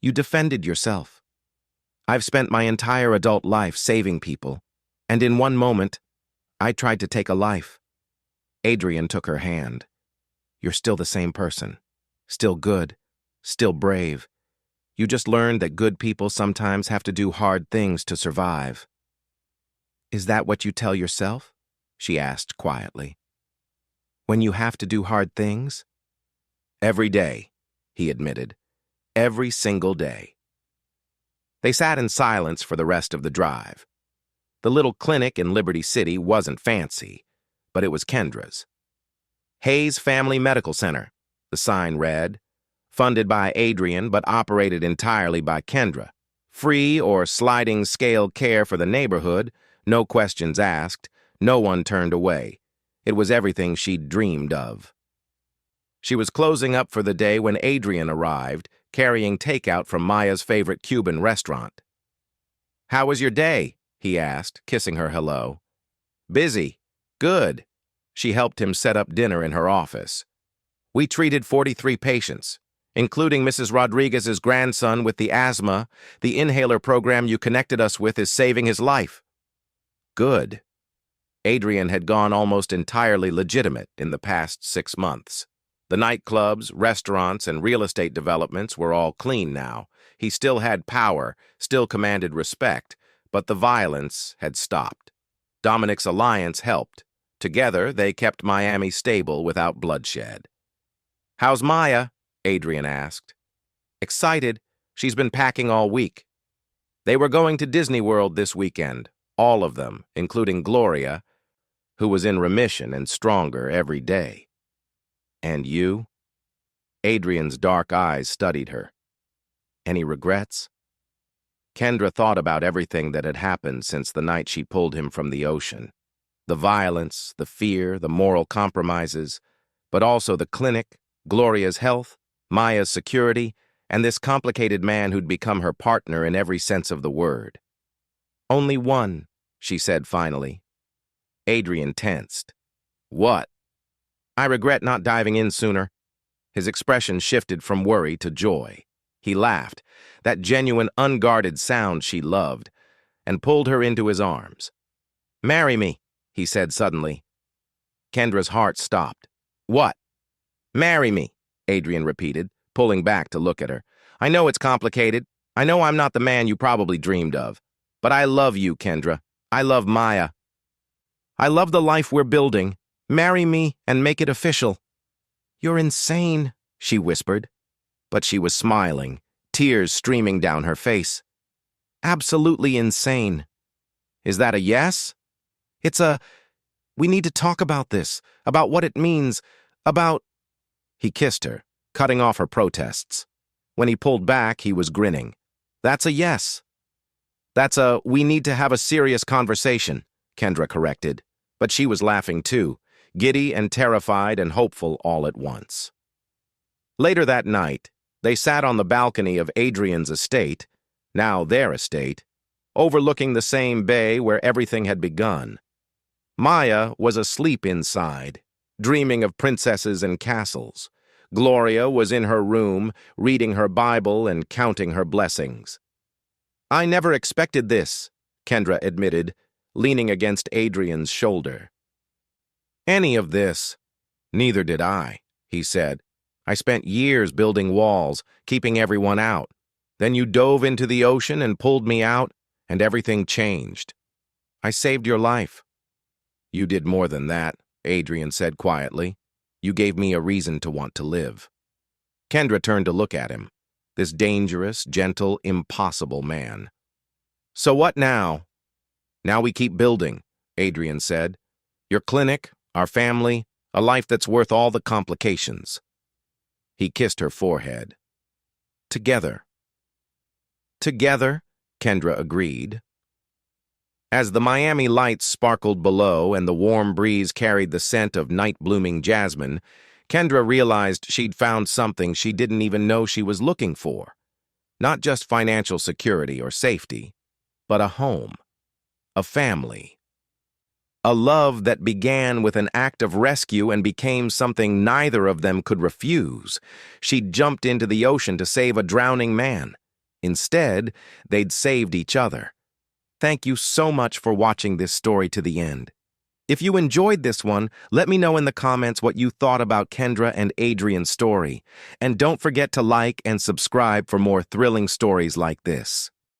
You defended yourself. I've spent my entire adult life saving people, and in one moment, I tried to take a life." Adrian took her hand. "You're still the same person. Still good, still brave. You just learned that good people sometimes have to do hard things to survive." "Is that what you tell yourself?" she asked quietly. "When you have to do hard things?" "Every day," he admitted. "Every single day." They sat in silence for the rest of the drive. The little clinic in Liberty City wasn't fancy, but it was Kendra's. Hayes Family Medical Center, the sign read, funded by Adrian but operated entirely by Kendra. Free or sliding scale care for the neighborhood, no questions asked, no one turned away. It was everything she'd dreamed of. She was closing up for the day when Adrian arrived, carrying takeout from Maya's favorite Cuban restaurant. "How was your day?" he asked, kissing her hello. "Busy. Good." She helped him set up dinner in her office. "We treated 43 patients, including Mrs. Rodriguez's grandson with the asthma. The inhaler program you connected us with is saving his life." Good. Adrian had gone almost entirely legitimate in the past 6 months. The nightclubs, restaurants, and real estate developments were all clean now. He still had power, still commanded respect, but the violence had stopped. Dominic's alliance helped. Together, they kept Miami stable without bloodshed. "How's Maya?" Adrian asked. "Excited. She's been packing all week." They were going to Disney World this weekend, all of them, including Gloria, who was in remission and stronger every day. "And you?" Adrian's dark eyes studied her. "Any regrets?" Kendra thought about everything that had happened since the night she pulled him from the ocean. The violence, the fear, the moral compromises, but also the clinic, Gloria's health, Maya's security, and this complicated man who'd become her partner in every sense of the word. "Only one," she said finally. Adrian tensed. "What?" "I regret not diving in sooner." His expression shifted from worry to joy. He laughed, that genuine, unguarded sound she loved, and pulled her into his arms. "Marry me," he said suddenly. Kendra's heart stopped. "What?" "Marry me," Adrian repeated, pulling back to look at her. "I know it's complicated. I know I'm not the man you probably dreamed of. But I love you, Kendra. I love Maya. I love the life we're building. Marry me and make it official." "You're insane," she whispered. But she was smiling, tears streaming down her face. "Absolutely insane." "Is that a yes?" We need to talk about this, about what it means, about—" He kissed her, cutting off her protests. When he pulled back, he was grinning. "That's a yes." We need to have a serious conversation, Kendra corrected. But she was laughing too, giddy and terrified and hopeful all at once. Later that night, they sat on the balcony of Adrian's estate, now their estate, overlooking the same bay where everything had begun. Maya was asleep inside, dreaming of princesses and castles. Gloria was in her room, reading her Bible and counting her blessings. "I never expected this," Kendra admitted, leaning against Adrian's shoulder. "Any of this. Neither did I," he said. "I spent years building walls, keeping everyone out. Then you dove into the ocean and pulled me out, and everything changed. I saved your life." "You did more than that," Adrian said quietly. "You gave me a reason to want to live." Kendra turned to look at him, this dangerous, gentle, impossible man. "So what now?" "Now we keep building," Adrian said. "Your clinic, our family, a life that's worth all the complications." He kissed her forehead. "Together." "Together," Kendra agreed. As the Miami lights sparkled below and the warm breeze carried the scent of night-blooming jasmine, Kendra realized she'd found something she didn't even know she was looking for. Not just financial security or safety, but a home, a family. A love that began with an act of rescue and became something neither of them could refuse. She'd jumped into the ocean to save a drowning man. Instead, they'd saved each other. Thank you so much for watching this story to the end. If you enjoyed this one, let me know in the comments what you thought about Kendra and Adrian's story. And don't forget to like and subscribe for more thrilling stories like this.